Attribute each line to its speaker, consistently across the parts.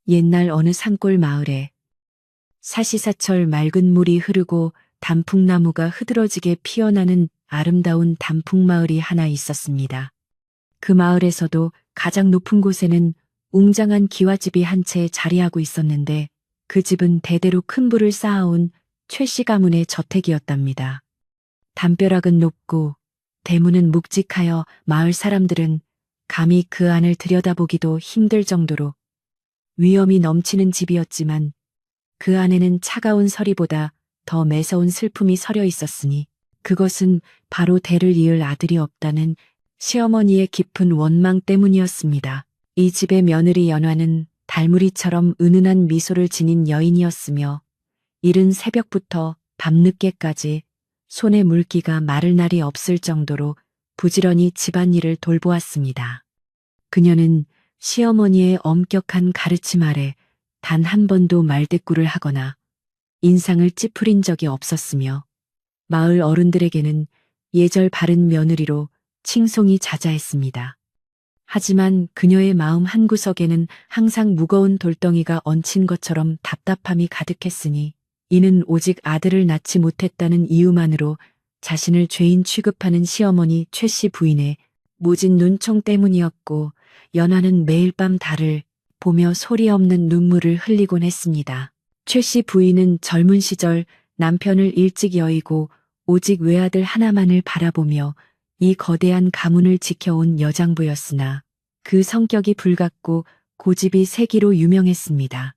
Speaker 1: 옛날 어느 산골 마을에 사시사철 맑은 물이 흐르고 단풍나무가 흐드러지게 피어나는 아름다운 단풍마을이 하나 있었습니다. 그 마을에서도 가장 높은 곳에는 웅장한 기와집이 한 채 자리하고 있었는데 그 집은 대대로 큰 부를 쌓아온 최씨 가문의 저택이었답니다. 담벼락은 높고 대문은 묵직하여 마을 사람들은 감히 그 안을 들여다보기도 힘들 정도로 위엄이 넘치는 집이었지만 그 안에는 차가운 서리보다 더 매서운 슬픔이 서려 있었으니 그것은 바로 대를 이을 아들이 없다는 시어머니의 깊은 원망 때문이었습니다. 이 집의 며느리 연화는 달무리처럼 은은한 미소를 지닌 여인이었으며 이른 새벽부터 밤늦게까지 손에 물기가 마를 날이 없을 정도로 부지런히 집안일을 돌보았습니다. 그녀는 시어머니의 엄격한 가르침 아래 단 한 번도 말대꾸를 하거나 인상을 찌푸린 적이 없었으며 마을 어른들에게는 예절 바른 며느리로 칭송이 자자했습니다. 하지만 그녀의 마음 한구석에는 항상 무거운 돌덩이가 얹힌 것처럼 답답함이 가득했으니 이는 오직 아들을 낳지 못했다는 이유만으로 자신을 죄인 취급하는 시어머니 최씨 부인의 모진 눈총 때문이었고 연화는 매일 밤 달을 보며 소리 없는 눈물을 흘리곤 했습니다. 최씨 부인은 젊은 시절 남편을 일찍 여의고 오직 외아들 하나만을 바라보며 이 거대한 가문을 지켜온 여장부였으나 그 성격이 불같고 고집이 세기로 유명했습니다.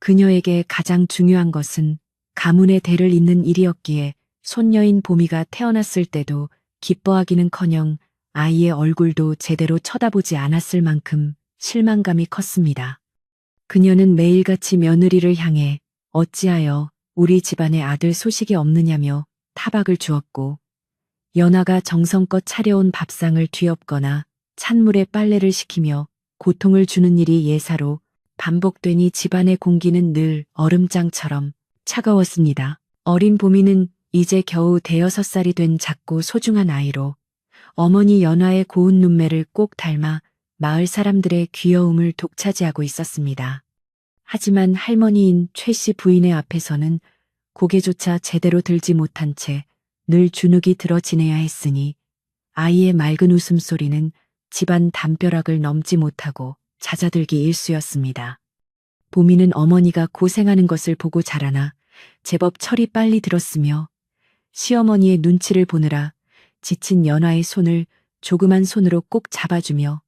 Speaker 1: 그녀에게 가장 중요한 것은 가문의 대를 잇는 일이었기에 손녀인 보미가 태어났을 때도 기뻐하기는커녕 아이의 얼굴도 제대로 쳐다보지 않았을 만큼 실망감이 컸습니다. 그녀는 매일같이 며느리를 향해 어찌하여 우리 집안에 아들 소식이 없느냐며 타박을 주었고 연화가 정성껏 차려온 밥상을 뒤엎거나 찬물에 빨래를 시키며 고통을 주는 일이 예사로 반복되니 집안의 공기는 늘 얼음장처럼 차가웠습니다. 어린 보미는 이제 겨우 6살이 된 작고 소중한 아이로 어머니 연화의 고운 눈매를 꼭 닮아 마을 사람들의 귀여움을 독차지하고 있었습니다. 하지만 할머니인 최씨 부인의 앞에서는 고개조차 제대로 들지 못한 채 늘 주눅이 들어 지내야 했으니 아이의 맑은 웃음소리는 집안 담벼락을 넘지 못하고 잦아들기 일쑤였습니다. 보미는 어머니가 고생하는 것을 보고 자라나 제법 철이 빨리 들었으며 시어머니의 눈치를 보느라 지친 연화의 손을 조그만 손으로 꼭 잡아주며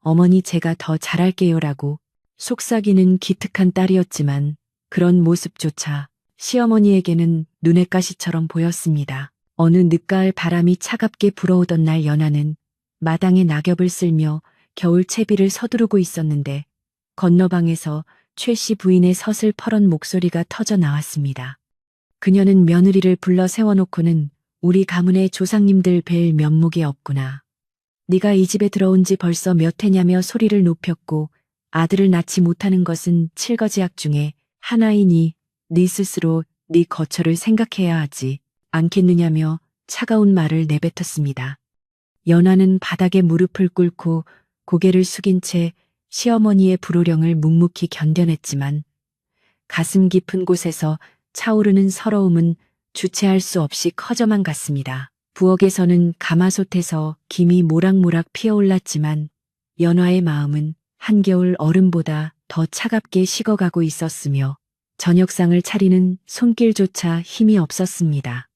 Speaker 1: 어머니 제가 더 잘할게요라고 속삭이는 기특한 딸이었지만 그런 모습조차 시어머니에게는 눈의 가시처럼 보였습니다. 어느 늦가을 바람이 차갑게 불어오던 날 연화는 마당에 낙엽을 쓸며 겨울 채비를 서두르고 있었는데 건너방에서 최씨 부인의 서슬퍼런 목소리가 터져 나왔습니다. 그녀는 며느리를 불러 세워놓고는 우리 가문의 조상님들 뵐 면목이 없구나. 네가 이 집에 들어온 지 벌써 몇 해냐며 소리를 높였고 아들을 낳지 못하는 것은 칠거지약 중에 하나이니 네 스스로 네 거처를 생각해야 하지 않겠느냐며 차가운 말을 내뱉었습니다. 연화는 바닥에 무릎을 꿇고 고개를 숙인 채 시어머니의 불호령을 묵묵히 견뎌냈지만 가슴 깊은 곳에서 차오르는 서러움은 주체할 수 없이 커져만 갔습니다. 부엌에서는 가마솥에서 김이 모락모락 피어올랐지만 연화의 마음은 한겨울 얼음보다 더 차갑게 식어가고 있었으며 저녁상을 차리는 손길조차 힘이 없었습니다.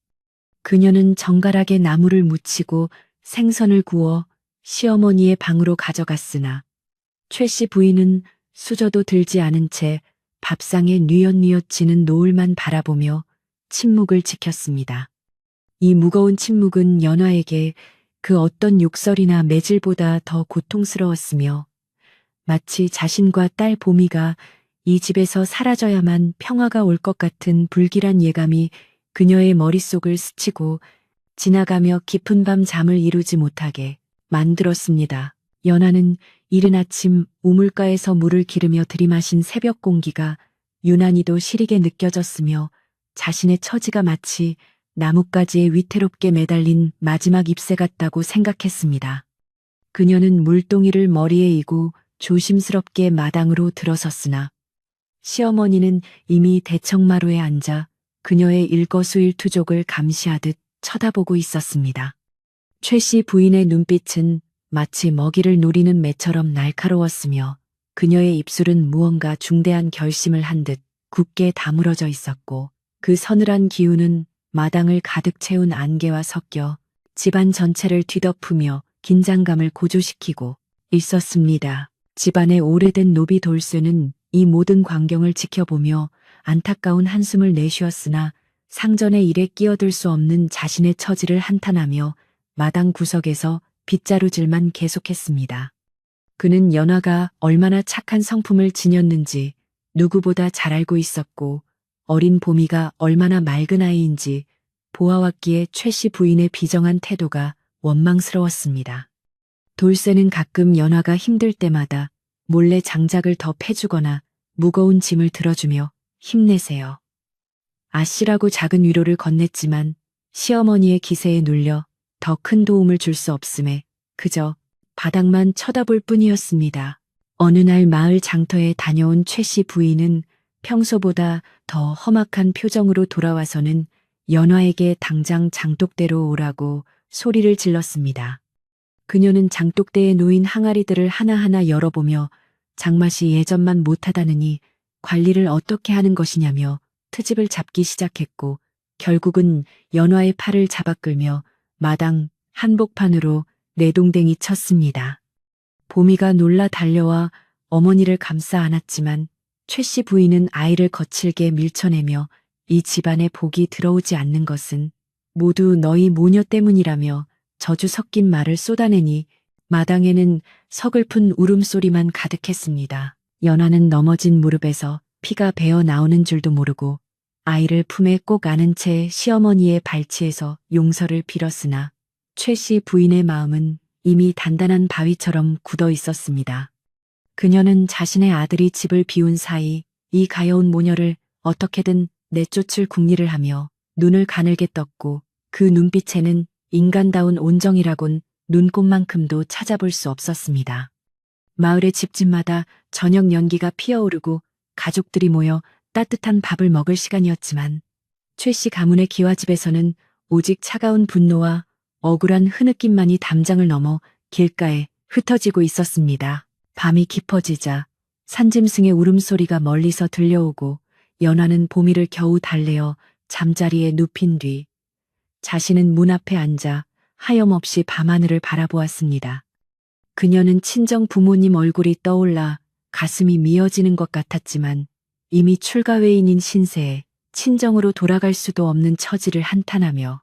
Speaker 1: 그녀는 정갈하게 나무를 묻히고 생선을 구워 시어머니의 방으로 가져갔으나 최씨 부인은 수저도 들지 않은 채 밥상에 뉘엿뉘엿 지는 노을만 바라보며 침묵을 지켰습니다. 이 무거운 침묵은 연화에게 그 어떤 욕설이나 매질보다 더 고통스러웠으며 마치 자신과 딸 보미가 이 집에서 사라져야만 평화가 올 것 같은 불길한 예감이 그녀의 머릿속을 스치고 지나가며 깊은 밤 잠을 이루지 못하게 만들었습니다. 연화는 이른 아침 우물가에서 물을 기르며 들이마신 새벽 공기가 유난히도 시리게 느껴졌으며 자신의 처지가 마치 나뭇가지에 위태롭게 매달린 마지막 잎새 같다고 생각했습니다. 그녀는 물동이를 머리에 이고 조심스럽게 마당으로 들어섰으나 시어머니는 이미 대청마루에 앉아 그녀의 일거수일투족을 감시하듯 쳐다보고 있었습니다. 최 씨 부인의 눈빛은 마치 먹이를 노리는 매처럼 날카로웠으며 그녀의 입술은 무언가 중대한 결심을 한 듯 굳게 다물어져 있었고 그 서늘한 기운은 마당을 가득 채운 안개와 섞여 집안 전체를 뒤덮으며 긴장감을 고조시키고 있었습니다. 집안의 오래된 노비 돌쇠는 이 모든 광경을 지켜보며 안타까운 한숨을 내쉬었으나 상전의 일에 끼어들 수 없는 자신의 처지를 한탄하며 마당 구석에서 빗자루질만 계속했습니다. 그는 연화가 얼마나 착한 성품을 지녔는지 누구보다 잘 알고 있었고 어린 보미가 얼마나 맑은 아이인지 보아왔기에 최 씨 부인의 비정한 태도가 원망스러웠습니다. 돌쇠는 가끔 연화가 힘들 때마다 몰래 장작을 더 패주거나 무거운 짐을 들어주며 힘내세요. 아씨라고 작은 위로를 건넸지만 시어머니의 기세에 눌려 더 큰 도움을 줄 수 없음에 그저 바닥만 쳐다볼 뿐이었습니다. 어느 날 마을 장터에 다녀온 최 씨 부인은 평소보다 더 험악한 표정으로 돌아와서는 연화에게 당장 장독대로 오라고 소리를 질렀습니다. 그녀는 장독대에 놓인 항아리들을 하나하나 열어보며 장맛이 예전만 못하다느니 관리를 어떻게 하는 것이냐며 트집을 잡기 시작했고 결국은 연화의 팔을 잡아 끌며 마당 한복판으로 내동댕이 쳤습니다. 보미가 놀라 달려와 어머니를 감싸 안았지만 최 씨 부인은 아이를 거칠게 밀쳐내며 이 집안에 복이 들어오지 않는 것은 모두 너희 모녀 때문이라며 저주 섞인 말을 쏟아내니 마당에는 서글픈 울음소리만 가득했습니다. 연화는 넘어진 무릎에서 피가 배어 나오는 줄도 모르고 아이를 품에 꼭 안은 채 시어머니의 발치에서 용서를 빌었으나 최 씨 부인의 마음은 이미 단단한 바위처럼 굳어 있었습니다. 그녀는 자신의 아들이 집을 비운 사이 이 가여운 모녀를 어떻게든 내쫓을 궁리를 하며 눈을 가늘게 떴고 그 눈빛에는 인간다운 온정이라곤 눈꽃만큼도 찾아볼 수 없었습니다. 마을의 집집마다 저녁 연기가 피어오르고 가족들이 모여 따뜻한 밥을 먹을 시간이었지만 최 씨 가문의 기와집에서는 오직 차가운 분노와 억울한 흐느낌만이 담장을 넘어 길가에 흩어지고 있었습니다. 밤이 깊어지자 산짐승의 울음소리가 멀리서 들려오고 연화는 보미를 겨우 달래어 잠자리에 눕힌 뒤 자신은 문 앞에 앉아 하염없이 밤하늘을 바라보았습니다. 그녀는 친정 부모님 얼굴이 떠올라 가슴이 미어지는 것 같았지만 이미 출가외인인 신세에 친정으로 돌아갈 수도 없는 처지를 한탄하며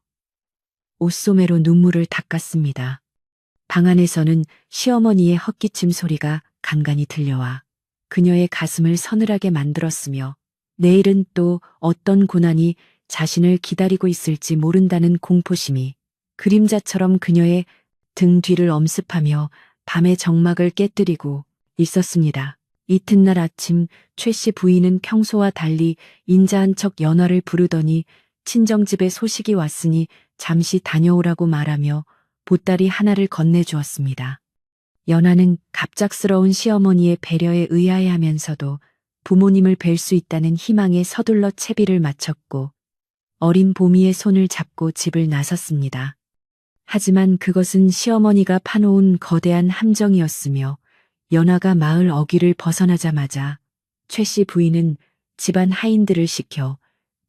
Speaker 1: 옷소매로 눈물을 닦았습니다. 방 안에서는 시어머니의 헛기침 소리가 간간히 들려와 그녀의 가슴을 서늘하게 만들었으며 내일은 또 어떤 고난이 자신을 기다리고 있을지 모른다는 공포심이 그림자처럼 그녀의 등 뒤를 엄습하며 밤의 정막을 깨뜨리고 있었습니다. 이튿날 아침 최 씨 부인은 평소와 달리 인자한 척 연화를 부르더니 친정집에 소식이 왔으니 잠시 다녀오라고 말하며 보따리 하나를 건네주었습니다. 연화는 갑작스러운 시어머니의 배려에 의아해하면서도 부모님을 뵐 수 있다는 희망에 서둘러 채비를 마쳤고 어린 보미의 손을 잡고 집을 나섰습니다. 하지만 그것은 시어머니가 파놓은 거대한 함정이었으며 연화가 마을 어귀를 벗어나자마자 최 씨 부인은 집안 하인들을 시켜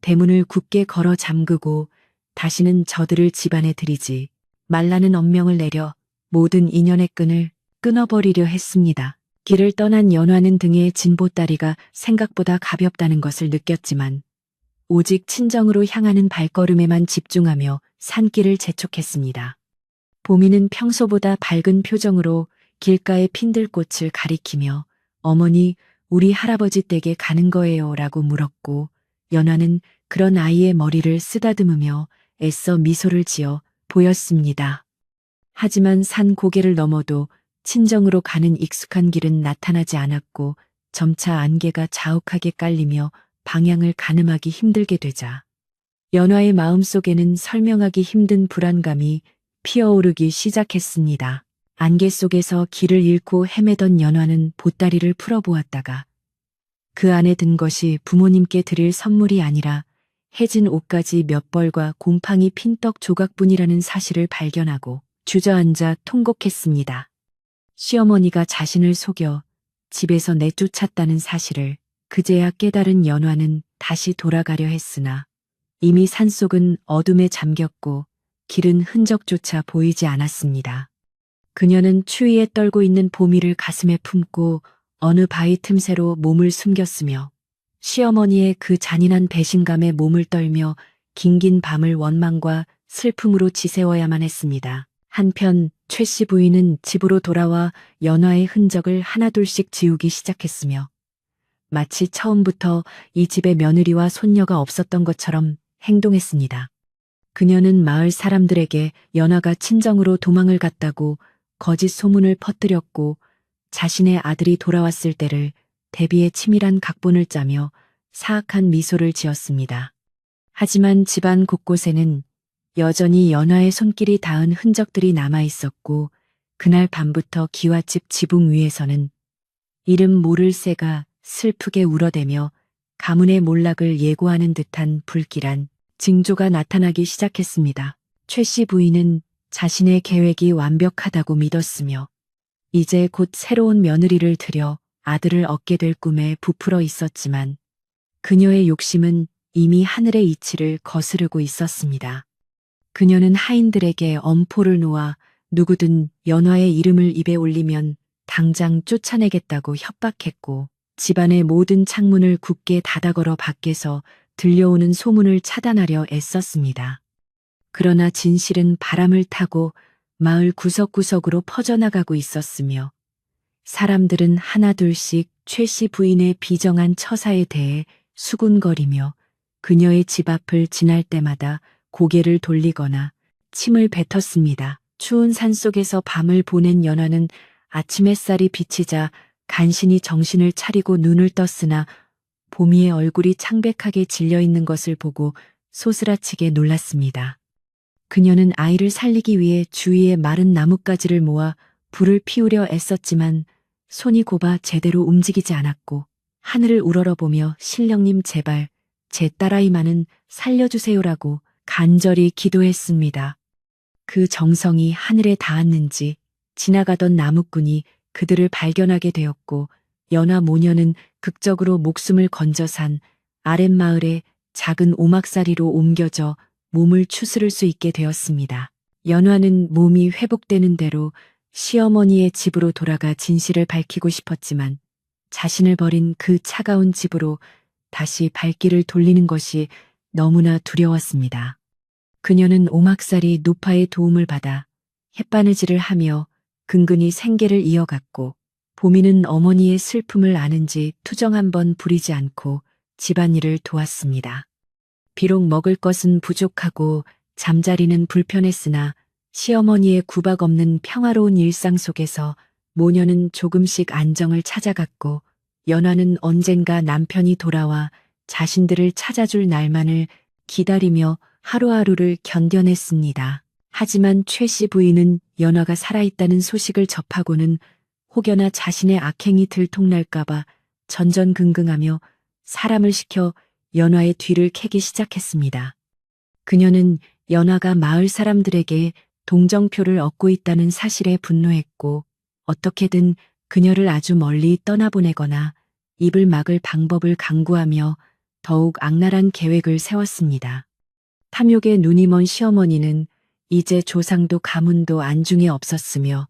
Speaker 1: 대문을 굳게 걸어 잠그고 다시는 저들을 집안에 들이지 말라는 엄명을 내려 모든 인연의 끈을 끊어버리려 했습니다. 길을 떠난 연화는 등에 진 보따리가 생각보다 가볍다는 것을 느꼈지만 오직 친정으로 향하는 발걸음에만 집중하며 산길을 재촉했습니다. 보미는 평소보다 밝은 표정으로 길가의 핀들꽃을 가리키며 어머니, 우리 할아버지 댁에 가는 거예요 라고 물었고 연화는 그런 아이의 머리를 쓰다듬으며 애써 미소를 지어 보였습니다. 하지만 산 고개를 넘어도 친정으로 가는 익숙한 길은 나타나지 않았고 점차 안개가 자욱하게 깔리며 방향을 가늠하기 힘들게 되자 연화의 마음속에는 설명하기 힘든 불안감이 피어오르기 시작했습니다. 안개 속에서 길을 잃고 헤매던 연화는 보따리를 풀어보았다가 그 안에 든 것이 부모님께 드릴 선물이 아니라 해진 옷가지 몇 벌과 곰팡이 핀떡 조각뿐이라는 사실을 발견하고 주저앉아 통곡했습니다. 시어머니가 자신을 속여 집에서 내쫓았다는 사실을 그제야 깨달은 연화는 다시 돌아가려 했으나 이미 산속은 어둠에 잠겼고 길은 흔적조차 보이지 않았습니다. 그녀는 추위에 떨고 있는 보미를 가슴에 품고 어느 바위 틈새로 몸을 숨겼으며 시어머니의 그 잔인한 배신감에 몸을 떨며 긴긴 밤을 원망과 슬픔으로 지새워야만 했습니다. 한편 최 씨 부인은 집으로 돌아와 연화의 흔적을 하나둘씩 지우기 시작했으며 마치 처음부터 이 집에 며느리와 손녀가 없었던 것처럼 행동했습니다. 그녀는 마을 사람들에게 연화가 친정으로 도망을 갔다고 거짓 소문을 퍼뜨렸고 자신의 아들이 돌아왔을 때를 대비해 치밀한 각본을 짜며 사악한 미소를 지었습니다. 하지만 집안 곳곳에는 여전히 연화의 손길이 닿은 흔적들이 남아 있었고 그날 밤부터 기와집 지붕 위에서는 이름 모를 새가 슬프게 울어대며 가문의 몰락을 예고하는 듯한 불길한 징조가 나타나기 시작했습니다. 최 씨 부인은 자신의 계획이 완벽하다고 믿었으며 이제 곧 새로운 며느리를 들여 아들을 얻게 될 꿈에 부풀어 있었지만 그녀의 욕심은 이미 하늘의 이치를 거스르고 있었습니다. 그녀는 하인들에게 엄포를 놓아 누구든 연화의 이름을 입에 올리면 당장 쫓아내겠다고 협박했고 집안의 모든 창문을 굳게 닫아걸어 밖에서 들려오는 소문을 차단하려 애썼습니다. 그러나 진실은 바람을 타고 마을 구석구석으로 퍼져나가고 있었으며 사람들은 하나둘씩 최 씨 부인의 비정한 처사에 대해 수군거리며 그녀의 집 앞을 지날 때마다 고개를 돌리거나 침을 뱉었습니다. 추운 산속에서 밤을 보낸 연화는 아침 햇살이 비치자 간신히 정신을 차리고 눈을 떴으나 보미의 얼굴이 창백하게 질려있는 것을 보고 소스라치게 놀랐습니다. 그녀는 아이를 살리기 위해 주위의 마른 나뭇가지를 모아 불을 피우려 애썼지만 손이 곱아 제대로 움직이지 않았고 하늘을 우러러보며 신령님 제발 제 딸아이만은 살려주세요라고 간절히 기도했습니다. 그 정성이 하늘에 닿았는지 지나가던 나무꾼이 그들을 발견하게 되었고 연화 모녀는 극적으로 목숨을 건져 산 아랫마을의 작은 오막살이로 옮겨져 몸을 추스를 수 있게 되었습니다. 연화는 몸이 회복되는 대로 시어머니의 집으로 돌아가 진실을 밝히고 싶었지만 자신을 버린 그 차가운 집으로 다시 발길을 돌리는 것이 너무나 두려웠습니다. 그녀는 오막살이 노파의 도움을 받아 햇바느질을 하며 근근히 생계를 이어갔고 보미는 어머니의 슬픔을 아는지 투정 한 번 부리지 않고 집안일을 도왔습니다. 비록 먹을 것은 부족하고 잠자리는 불편했으나 시어머니의 구박 없는 평화로운 일상 속에서 모녀는 조금씩 안정을 찾아갔고 연화는 언젠가 남편이 돌아와 자신들을 찾아줄 날만을 기다리며 하루하루를 견뎌냈습니다. 하지만 최 씨 부인은 연화가 살아있다는 소식을 접하고는 혹여나 자신의 악행이 들통날까봐 전전긍긍하며 사람을 시켜 연화의 뒤를 캐기 시작했습니다. 그녀는 연화가 마을 사람들에게 동정표를 얻고 있다는 사실에 분노했고 어떻게든 그녀를 아주 멀리 떠나보내거나 입을 막을 방법을 강구하며 더욱 악랄한 계획을 세웠습니다. 탐욕에 눈이 먼 시어머니는 이제 조상도 가문도 안중에 없었으며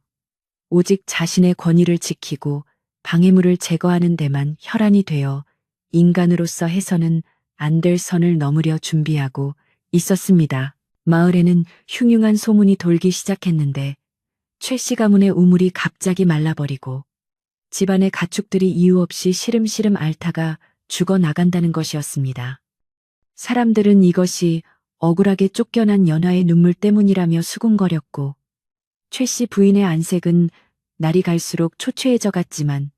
Speaker 1: 오직 자신의 권위를 지키고 방해물을 제거하는 데만 혈안이 되어 인간으로서 해서는 안 될 선을 넘으려 준비하고 있었습니다. 마을에는 흉흉한 소문이 돌기 시작했는데 최 씨 가문의 우물이 갑자기 말라버리고 집안의 가축들이 이유 없이 시름시름 앓다가 죽어나간다는 것이었습니다. 사람들은 이것이 억울하게 쫓겨난 연화의 눈물 때문이라며 수군거렸고 최 씨 부인의 안색은 날이 갈수록 초췌해져 갔지만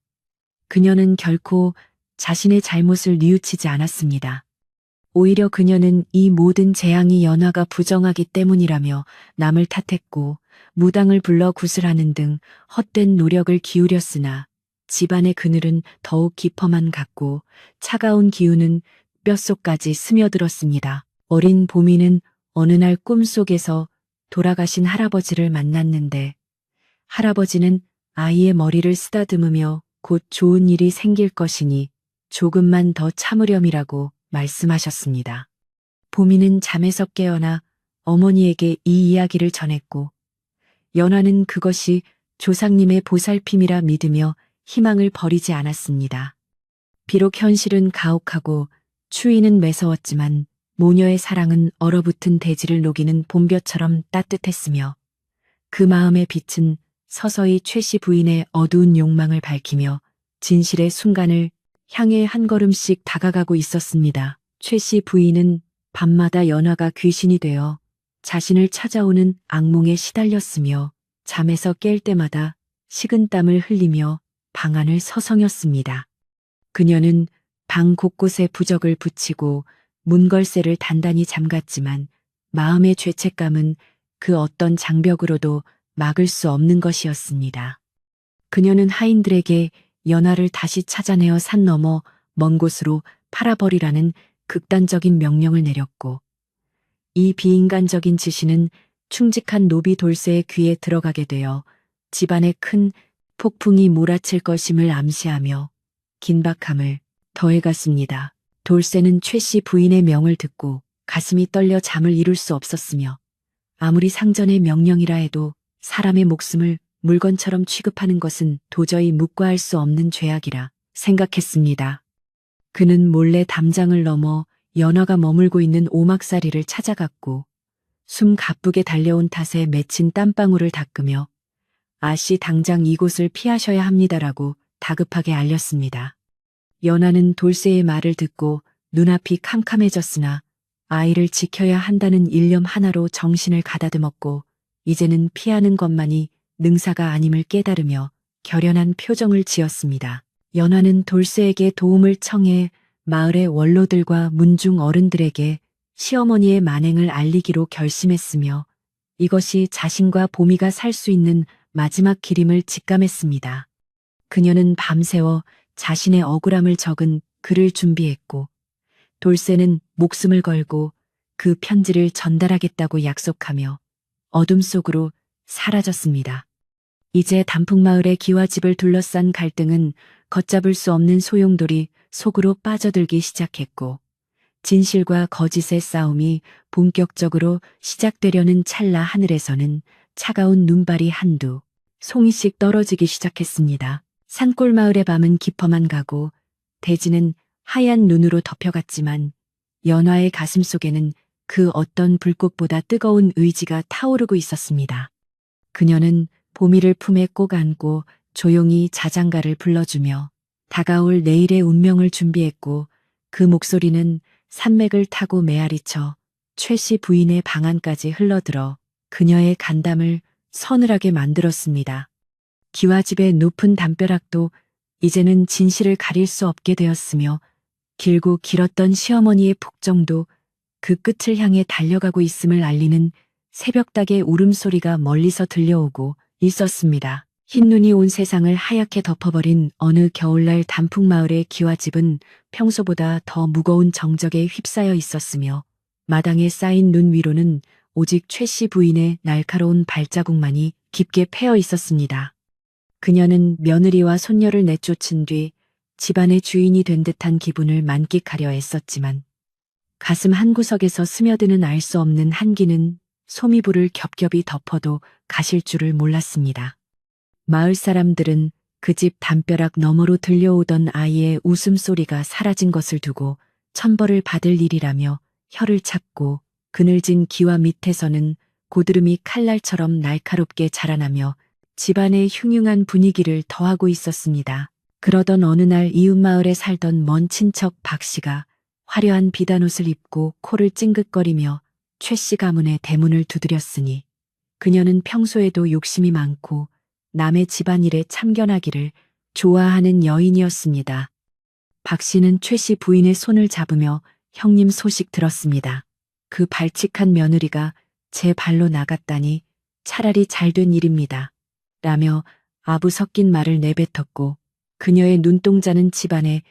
Speaker 1: 그녀는 결코 자신의 잘못을 뉘우치지 않았습니다. 오히려 그녀는 이 모든 재앙이 연화가 부정하기 때문이라며 남을 탓했고 무당을 불러 구슬하는 등 헛된 노력을 기울였으나 집안의 그늘은 더욱 깊어만 갔고 차가운 기운은 뼛속까지 스며들었습니다. 어린 보미는 어느 날 꿈속에서 돌아가신 할아버지를 만났는데 할아버지는 아이의 머리를 쓰다듬으며 곧 좋은 일이 생길 것이니 조금만 더 참으렴이라고 말씀하셨습니다. 보미는 잠에서 깨어나 어머니에게 이 이야기를 전했고 연화는 그것이 조상님의 보살핌이라 믿으며 희망을 버리지 않았습니다. 비록 현실은 가혹하고 추위는 매서웠지만 모녀의 사랑은 얼어붙은 대지를 녹이는 봄볕처럼 따뜻했으며 그 마음의 빛은 서서히 최씨 부인의 어두운 욕망을 밝히며 진실의 순간을 향해 한 걸음씩 다가가고 있었습니다. 최씨 부인은 밤마다 연화가 귀신이 되어 자신을 찾아오는 악몽에 시달렸으며 잠에서 깰 때마다 식은땀을 흘리며 방안을 서성였습니다. 그녀는 방 곳곳에 부적을 붙이고 문걸쇠를 단단히 잠갔지만 마음의 죄책감은 그 어떤 장벽으로도 막을 수 없는 것이었습니다. 그녀는 하인들에게 연화를 다시 찾아내어 산 너머 먼 곳으로 팔아버리라는 극단적인 명령을 내렸고 이 비인간적인 지시는 충직한 노비 돌쇠의 귀에 들어가게 되어 집안에 큰 폭풍이 몰아칠 것임을 암시하며 긴박함을 더해갔습니다. 돌쇠는 최씨 부인의 명을 듣고 가슴이 떨려 잠을 이룰 수 없었으며 아무리 상전의 명령이라 해도 사람의 목숨을 물건처럼 취급하는 것은 도저히 묵과할 수 없는 죄악이라 생각했습니다. 그는 몰래 담장을 넘어 연화가 머물고 있는 오막사리를 찾아갔고 숨 가쁘게 달려온 탓에 맺힌 땀방울을 닦으며 아씨 당장 이곳을 피하셔야 합니다라고 다급하게 알렸습니다. 연화는 돌쇠의 말을 듣고 눈앞이 캄캄해졌으나 아이를 지켜야 한다는 일념 하나로 정신을 가다듬었고 이제는 피하는 것만이 능사가 아님을 깨달으며 결연한 표정을 지었습니다. 연화는 돌쇠에게 도움을 청해 마을의 원로들과 문중 어른들에게 시어머니의 만행을 알리기로 결심했으며 이것이 자신과 보미가 살 수 있는 마지막 길임을 직감했습니다. 그녀는 밤새워 자신의 억울함을 적은 글을 준비했고 돌쇠는 목숨을 걸고 그 편지를 전달하겠다고 약속하며 어둠 속으로 사라졌습니다. 이제 단풍마을의 기와집을 둘러싼 갈등은 걷잡을 수 없는 소용돌이 속으로 빠져들기 시작했고 진실과 거짓의 싸움이 본격적으로 시작되려는 찰나 하늘에서는 차가운 눈발이 한두 송이씩 떨어지기 시작했습니다. 산골 마을의 밤은 깊어만 가고 대지는 하얀 눈으로 덮여갔지만 연화의 가슴 속에는 그 어떤 불꽃보다 뜨거운 의지가 타오르고 있었습니다. 그녀는 보미를 품에 꼭 안고 조용히 자장가를 불러주며 다가올 내일의 운명을 준비했고 그 목소리는 산맥을 타고 메아리쳐 최씨 부인의 방 안까지 흘러들어 그녀의 간담을 서늘하게 만들었습니다. 기와집의 높은 담벼락도 이제는 진실을 가릴 수 없게 되었으며 길고 길었던 시어머니의 폭정도 그 끝을 향해 달려가고 있음을 알리는 새벽닭의 울음소리가 멀리서 들려오고 있었습니다. 흰눈이 온 세상을 하얗게 덮어버린 어느 겨울날 단풍마을의 기와집은 평소보다 더 무거운 정적에 휩싸여 있었으며 마당에 쌓인 눈 위로는 오직 최씨 부인의 날카로운 발자국만이 깊게 패여 있었습니다. 그녀는 며느리와 손녀를 내쫓은 뒤 집안의 주인이 된 듯한 기분을 만끽하려 애썼지만 가슴 한구석에서 스며드는 알 수 없는 한기는 소미불을 겹겹이 덮어도 가실 줄을 몰랐습니다. 마을 사람들은 그 집 담벼락 너머로 들려오던 아이의 웃음소리가 사라진 것을 두고 천벌을 받을 일이라며 혀를 찾고 그늘진 기와 밑에서는 고드름이 칼날처럼 날카롭게 자라나며 집안의 흉흉한 분위기를 더하고 있었습니다. 그러던 어느 날 이웃마을에 살던 먼 친척 박씨가 화려한 비단옷을 입고 코를 찡긋거리며 최씨 가문의 대문을 두드렸으니 그녀는 평소에도 욕심이 많고 남의 집안일에 참견하기를 좋아하는 여인이었습니다. 박씨는 최씨 부인의 손을 잡으며 형님 소식 들었습니다. 그 발칙한 며느리가 제 발로 나갔다니 차라리 잘된 일입니다. 라며 아부 섞인 말을 내뱉었고 그녀의 눈동자는 집안의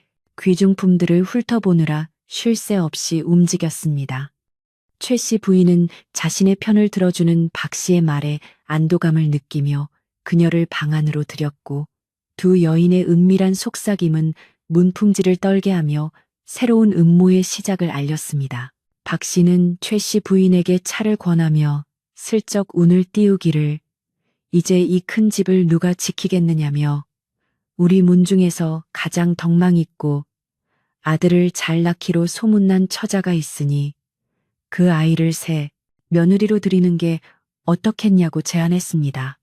Speaker 1: 귀중품들을 훑어보느라 쉴 새 없이 움직였습니다. 최 씨 부인은 자신의 편을 들어주는 박 씨의 말에 안도감을 느끼며 그녀를 방 안으로 들였고 두 여인의 은밀한 속삭임은 문풍지를 떨게 하며 새로운 음모의 시작을 알렸습니다. 박 씨는 최 씨 부인에게 차를 권하며 슬쩍 운을 띄우기를 이제 이 큰 집을 누가 지키겠느냐며 우리 문중에서 가장 덕망 있고 아들을 잘 낳기로 소문난 처자가 있으니 그 아이를 새 며느리로 들이는 게 어떻겠냐고 제안했습니다.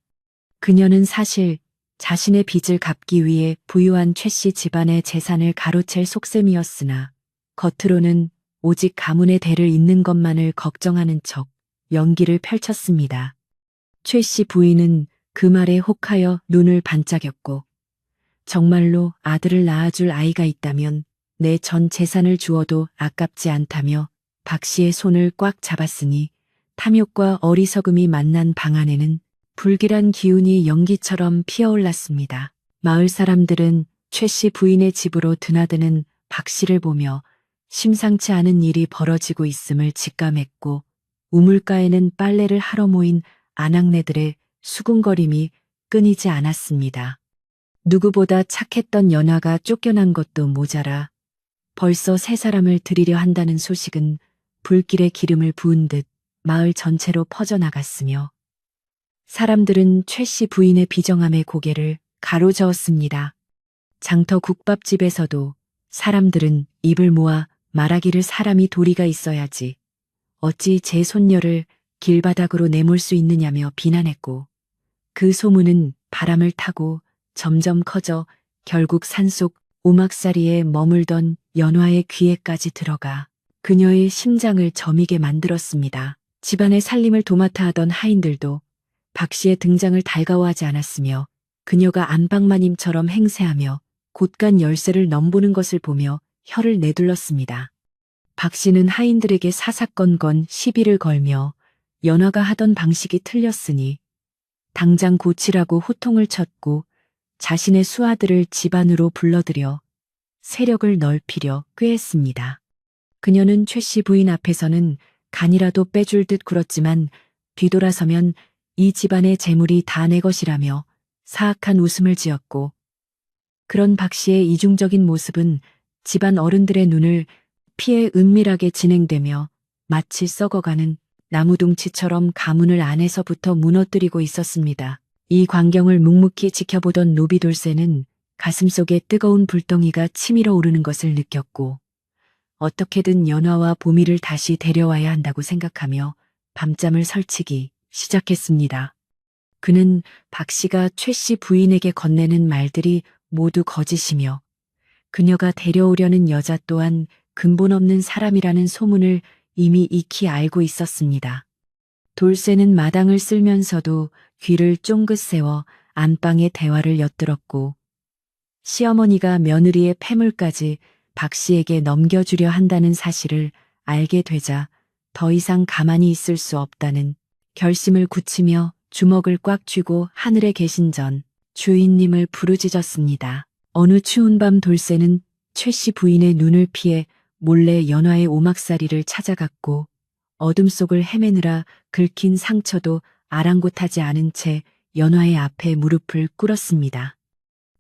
Speaker 1: 그녀는 사실 자신의 빚을 갚기 위해 부유한 최 씨 집안의 재산을 가로챌 속셈이었으나 겉으로는 오직 가문의 대를 잇는 것만을 걱정하는 척 연기를 펼쳤습니다. 최 씨 부인은 그 말에 혹하여 눈을 반짝였고 정말로 아들을 낳아줄 아이가 있다면 내 전 재산을 주어도 아깝지 않다며 박 씨의 손을 꽉 잡았으니 탐욕과 어리석음이 만난 방 안에는 불길한 기운이 연기처럼 피어올랐습니다. 마을 사람들은 최 씨 부인의 집으로 드나드는 박 씨를 보며 심상치 않은 일이 벌어지고 있음을 직감했고 우물가에는 빨래를 하러 모인 아낙네들의 수군거림이 끊이지 않았습니다. 누구보다 착했던 연화가 쫓겨난 것도 모자라 벌써 새 사람을 들이려 한다는 소식은 불길에 기름을 부은 듯 마을 전체로 퍼져나갔으며 사람들은 최 씨 부인의 비정함에 고개를 가로저었습니다. 장터 국밥집에서도 사람들은 입을 모아 말하기를 사람이 도리가 있어야지 어찌 제 손녀를 길바닥으로 내몰 수 있느냐며 비난했고 그 소문은 바람을 타고 점점 커져 결국 산속 오막사리에 머물던 연화의 귀에까지 들어가 그녀의 심장을 저미게 만들었습니다. 집안의 살림을 도맡아 하던 하인들도 박 씨의 등장을 달가워하지 않았으며 그녀가 안방마님처럼 행세하며 곳간 열쇠를 넘보는 것을 보며 혀를 내둘렀습니다. 박 씨는 하인들에게 사사건건 시비를 걸며 연화가 하던 방식이 틀렸으니 당장 고치라고 호통을 쳤고 자신의 수하들을 집 안으로 불러들여 세력을 넓히려 꾀했습니다. 그녀는 최 씨 부인 앞에서는 간이라도 빼줄 듯 굴었지만 뒤돌아서면 이 집안의 재물이 다 내 것이라며 사악한 웃음을 지었고 그런 박 씨의 이중적인 모습은 집안 어른들의 눈을 피해 은밀하게 진행되며 마치 썩어가는 나무둥치처럼 가문을 안에서부터 무너뜨리고 있었습니다. 이 광경을 묵묵히 지켜보던 노비 돌쇠는 가슴속에 뜨거운 불덩이가 치밀어 오르는 것을 느꼈고 어떻게든 연화와 보미를 다시 데려와야 한다고 생각하며 밤잠을 설치기 시작했습니다. 그는 박 씨가 최 씨 부인에게 건네는 말들이 모두 거짓이며 그녀가 데려오려는 여자 또한 근본 없는 사람이라는 소문을 이미 익히 알고 있었습니다. 돌쇠는 마당을 쓸면서도 귀를 쫑긋 세워 안방의 대화를 엿들었고 시어머니가 며느리의 패물까지 박 씨에게 넘겨주려 한다는 사실을 알게 되자 더 이상 가만히 있을 수 없다는 결심을 굳히며 주먹을 꽉 쥐고 하늘에 계신 전 주인님을 부르짖었습니다. 어느 추운 밤 돌쇠는 최 씨 부인의 눈을 피해 몰래 연화의 오막사리를 찾아갔고 어둠 속을 헤매느라 긁힌 상처도 아랑곳하지 않은 채 연화의 앞에 무릎을 꿇었습니다.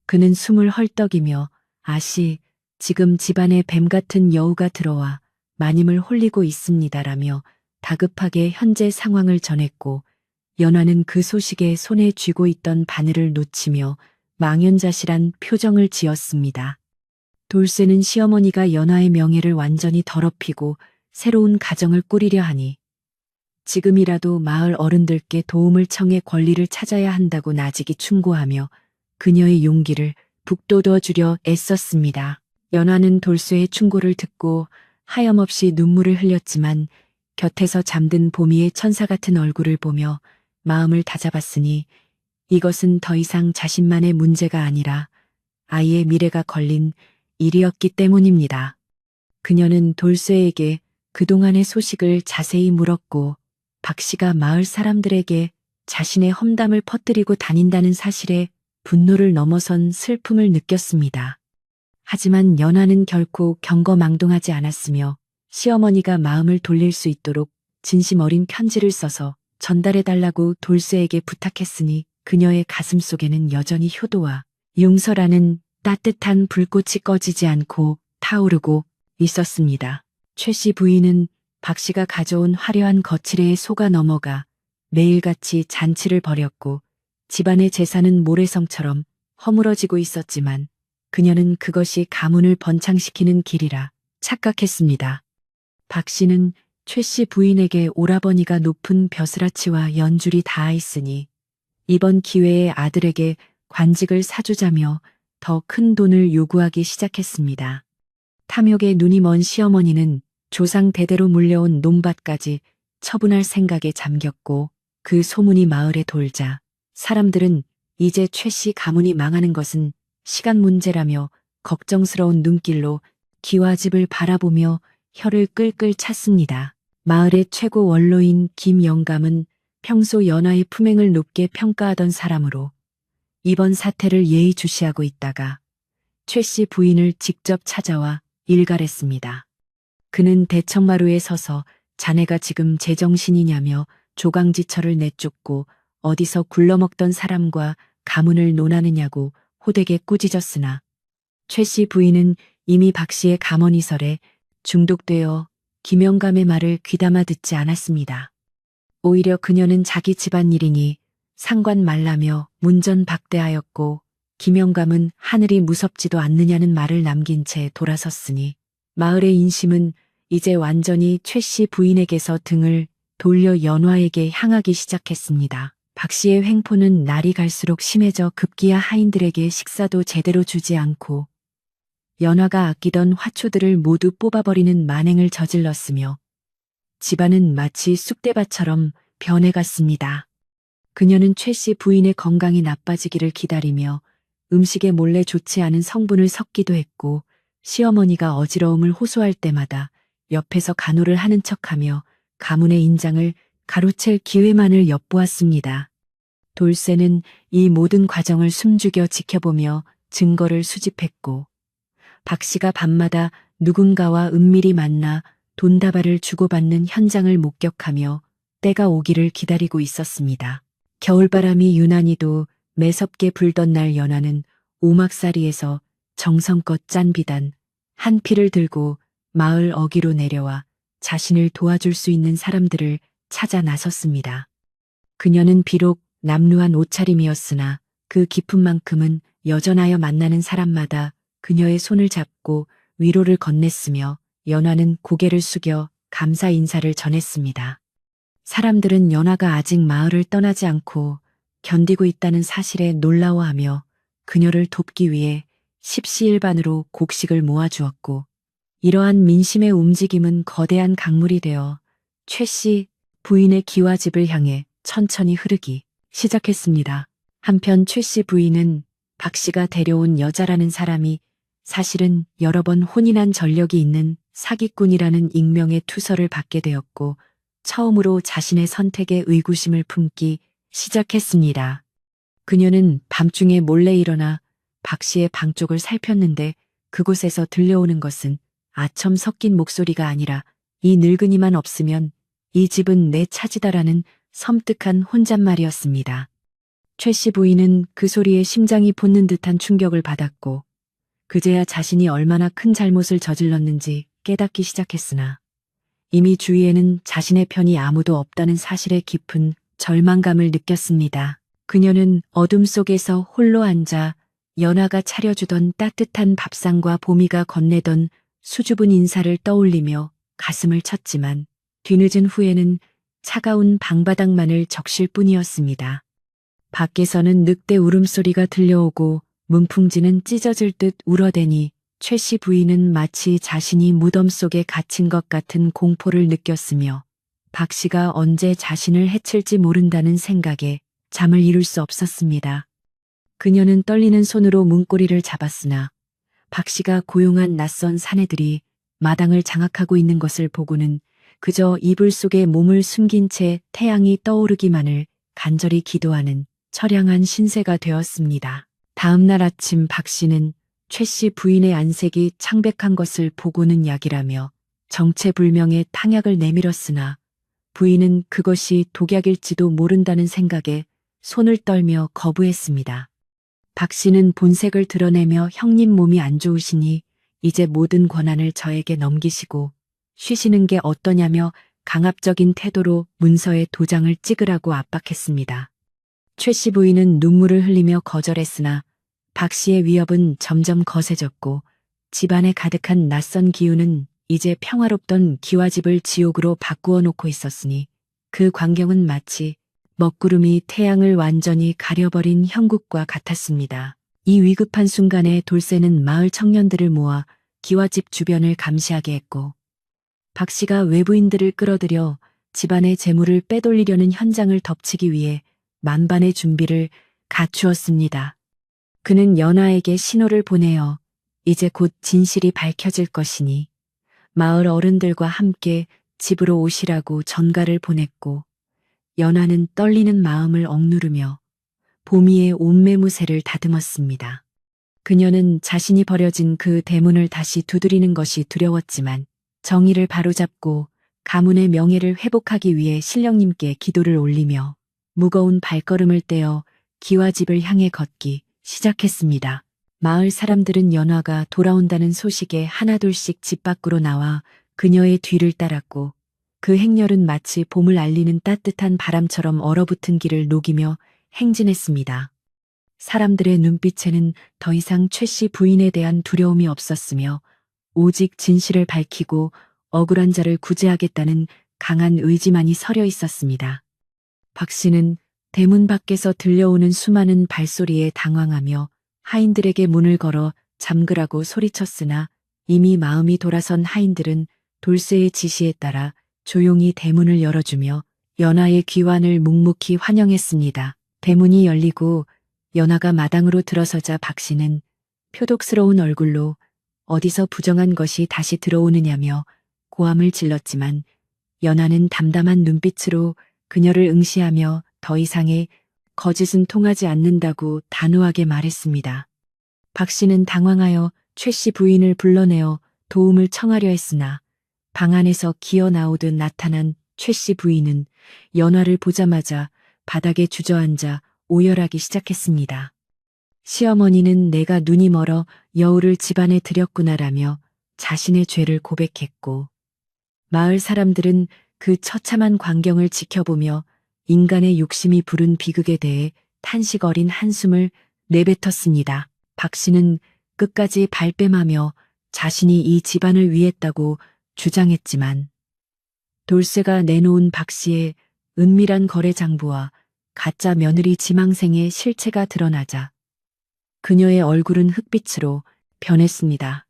Speaker 1: 그는 숨을 헐떡이며 아시, 지금 집안에 뱀 같은 여우가 들어와 마님을 홀리고 있습니다라며 다급하게 현재 상황을 전했고 연화는 그 소식에 손에 쥐고 있던 바늘을 놓치며 망연자실한 표정을 지었습니다. 돌쇠는 시어머니가 연화의 명예를 완전히 더럽히고 새로운 가정을 꾸리려 하니 지금이라도 마을 어른들께 도움을 청해 권리를 찾아야 한다고 나직이 충고하며 그녀의 용기를 북돋워 주려 애썼습니다. 연화는 돌쇠의 충고를 듣고 하염없이 눈물을 흘렸지만 곁에서 잠든 보미의 천사 같은 얼굴을 보며 마음을 다잡았으니 이것은 더 이상 자신만의 문제가 아니라 아이의 미래가 걸린 일이었기 때문입니다. 그녀는 돌쇠에게 그동안의 소식을 자세히 물었고 박 씨가 마을 사람들에게 자신의 험담을 퍼뜨리고 다닌다는 사실에 분노를 넘어선 슬픔을 느꼈습니다. 하지만 연하는 결코 경거망동하지 않았으며 시어머니가 마음을 돌릴 수 있도록 진심 어린 편지를 써서 전달해달라고 돌쇠에게 부탁했으니 그녀의 가슴 속에는 여전히 효도와 용서라는 따뜻한 불꽃이 꺼지지 않고 타오르고 있었습니다. 최 씨 부인은 박 씨가 가져온 화려한 거치대에 속아 넘어가 매일같이 잔치를 벌였고 집안의 재산은 모래성처럼 허물어지고 있었지만 그녀는 그것이 가문을 번창시키는 길이라 착각했습니다. 박 씨는 최 씨 부인에게 오라버니가 높은 벼슬아치와 연줄이 닿아 있으니 이번 기회에 아들에게 관직을 사주자며 더 큰 돈을 요구하기 시작했습니다. 탐욕에 눈이 먼 시어머니는 조상 대대로 물려온 논밭까지 처분할 생각에 잠겼고 그 소문이 마을에 돌자 사람들은 이제 최 씨 가문이 망하는 것은 시간 문제라며 걱정스러운 눈길로 기와집을 바라보며 혀를 끌끌 찼습니다. 마을의 최고 원로인 김영감은 평소 연하의 품행을 높게 평가하던 사람으로 이번 사태를 예의주시하고 있다가 최 씨 부인을 직접 찾아와 일갈했습니다. 그는 대청마루에 서서 자네가 지금 제정신이냐며 조강지처를 내쫓고 어디서 굴러먹던 사람과 가문을 논하느냐고 호되게 꾸짖었으나 최 씨 부인은 이미 박 씨의 가머니설에 중독되어 김영감의 말을 귀담아 듣지 않았습니다. 오히려 그녀는 자기 집안일이니 상관 말라며 문전박대하였고 김영감은 하늘이 무섭지도 않느냐는 말을 남긴 채 돌아섰으니 마을의 인심은 이제 완전히 최 씨 부인에게서 등을 돌려 연화에게 향하기 시작했습니다. 박 씨의 횡포는 날이 갈수록 심해져 급기야 하인들에게 식사도 제대로 주지 않고 연화가 아끼던 화초들을 모두 뽑아버리는 만행을 저질렀으며 집안은 마치 쑥대밭처럼 변해갔습니다. 그녀는 최 씨 부인의 건강이 나빠지기를 기다리며 음식에 몰래 좋지 않은 성분을 섞기도 했고 시어머니가 어지러움을 호소할 때마다 옆에서 간호를 하는 척하며 가문의 인장을 가로챌 기회만을 엿보았습니다. 돌쇠는 이 모든 과정을 숨죽여 지켜보며 증거를 수집했고 박 씨가 밤마다 누군가와 은밀히 만나 돈다발을 주고받는 현장을 목격하며 때가 오기를 기다리고 있었습니다. 겨울바람이 유난히도 매섭게 불던 날 연하는 오막사리에서 정성껏 짠 비단 한 피를 들고 마을 어귀로 내려와 자신을 도와줄 수 있는 사람들을 찾아 나섰습니다. 그녀는 비록 남루한 옷차림이었으나 그 기품만큼은 여전하여 만나는 사람마다 그녀의 손을 잡고 위로를 건넸으며 연화는 고개를 숙여 감사 인사를 전했습니다. 사람들은 연화가 아직 마을을 떠나지 않고 견디고 있다는 사실에 놀라워하며 그녀를 돕기 위해 십시일반으로 곡식을 모아주었고 이러한 민심의 움직임은 거대한 강물이 되어 최 씨 부인의 기와집을 향해 천천히 흐르기 시작했습니다. 한편 최 씨 부인은 박 씨가 데려온 여자라는 사람이 사실은 여러 번 혼인한 전력이 있는 사기꾼이라는 익명의 투서를 받게 되었고 처음으로 자신의 선택에 의구심을 품기 시작했습니다. 그녀는 밤중에 몰래 일어나 박 씨의 방 쪽을 살폈는데 그곳에서 들려오는 것은 아첨 섞인 목소리가 아니라 이 늙은이만 없으면 이 집은 내 차지다라는 섬뜩한 혼잣말이었습니다. 최 씨 부인은 그 소리에 심장이 솟는 듯한 충격을 받았고 그제야 자신이 얼마나 큰 잘못을 저질렀는지 깨닫기 시작했으나 이미 주위에는 자신의 편이 아무도 없다는 사실에 깊은 절망감을 느꼈습니다. 그녀는 어둠 속에서 홀로 앉아 연화가 차려주던 따뜻한 밥상과 보미가 건네던 수줍은 인사를 떠올리며 가슴을 쳤지만 뒤늦은 후에는 차가운 방바닥만을 적실 뿐이었습니다. 밖에서는 늑대 울음소리가 들려오고 문풍지는 찢어질 듯 울어대니 최 씨 부인은 마치 자신이 무덤 속에 갇힌 것 같은 공포를 느꼈으며 박 씨가 언제 자신을 해칠지 모른다는 생각에 잠을 이룰 수 없었습니다. 그녀는 떨리는 손으로 문고리를 잡았으나 박 씨가 고용한 낯선 사내들이 마당을 장악하고 있는 것을 보고는 그저 이불 속에 몸을 숨긴 채 태양이 떠오르기만을 간절히 기도하는 처량한 신세가 되었습니다. 다음 날 아침 박 씨는 최 씨 부인의 안색이 창백한 것을 보고는 약이라며 정체불명의 탕약을 내밀었으나 부인은 그것이 독약일지도 모른다는 생각에 손을 떨며 거부했습니다. 박 씨는 본색을 드러내며 형님 몸이 안 좋으시니 이제 모든 권한을 저에게 넘기시고 쉬시는 게 어떠냐며 강압적인 태도로 문서에 도장을 찍으라고 압박했습니다. 최 씨 부인은 눈물을 흘리며 거절했으나 박 씨의 위협은 점점 거세졌고 집안에 가득한 낯선 기운은 이제 평화롭던 기와집을 지옥으로 바꾸어 놓고 있었으니 그 광경은 마치 먹구름이 태양을 완전히 가려버린 형국과 같았습니다. 이 위급한 순간에 돌쇠는 마을 청년들을 모아 기와집 주변을 감시하게 했고 박 씨가 외부인들을 끌어들여 집안의 재물을 빼돌리려는 현장을 덮치기 위해 만반의 준비를 갖추었습니다. 그는 연하에게 신호를 보내어 이제 곧 진실이 밝혀질 것이니 마을 어른들과 함께 집으로 오시라고 전가를 보냈고 연하는 떨리는 마음을 억누르며 보미의 옷매무새를 다듬었습니다. 그녀는 자신이 버려진 그 대문을 다시 두드리는 것이 두려웠지만 정의를 바로잡고 가문의 명예를 회복하기 위해 신령님께 기도를 올리며 무거운 발걸음을 떼어 기와집을 향해 걷기 시작했습니다. 마을 사람들은 연화가 돌아온다는 소식에 하나둘씩 집 밖으로 나와 그녀의 뒤를 따랐고 그 행렬은 마치 봄을 알리는 따뜻한 바람처럼 얼어붙은 길을 녹이며 행진했습니다. 사람들의 눈빛에는 더 이상 최 씨 부인에 대한 두려움이 없었으며 오직 진실을 밝히고 억울한 자를 구제하겠다는 강한 의지만이 서려 있었습니다. 박 씨는 대문 밖에서 들려오는 수많은 발소리에 당황하며 하인들에게 문을 걸어 잠그라고 소리쳤으나 이미 마음이 돌아선 하인들은 돌쇠의 지시에 따라 조용히 대문을 열어주며 연하의 귀환을 묵묵히 환영했습니다. 대문이 열리고 연하가 마당으로 들어서자 박 씨는 표독스러운 얼굴로 어디서 부정한 것이 다시 들어오느냐며 고함을 질렀지만 연하는 담담한 눈빛으로 그녀를 응시하며 더 이상의 거짓은 통하지 않는다고 단호하게 말했습니다. 박 씨는 당황하여 최 씨 부인을 불러내어 도움을 청하려 했으나 방 안에서 기어 나오듯 나타난 최 씨 부인은 연화를 보자마자 바닥에 주저앉아 오열하기 시작했습니다. 시어머니는 내가 눈이 멀어 여우를 집안에 들였구나라며 자신의 죄를 고백했고 마을 사람들은 그 처참한 광경을 지켜보며 인간의 욕심이 부른 비극에 대해 탄식 어린 한숨을 내뱉었습니다. 박 씨는 끝까지 발뺌하며 자신이 이 집안을 위했다고 주장했지만 돌쇠가 내놓은 박 씨의 은밀한 거래 장부와 가짜 며느리 지망생의 실체가 드러나자 그녀의 얼굴은 흑빛으로 변했습니다.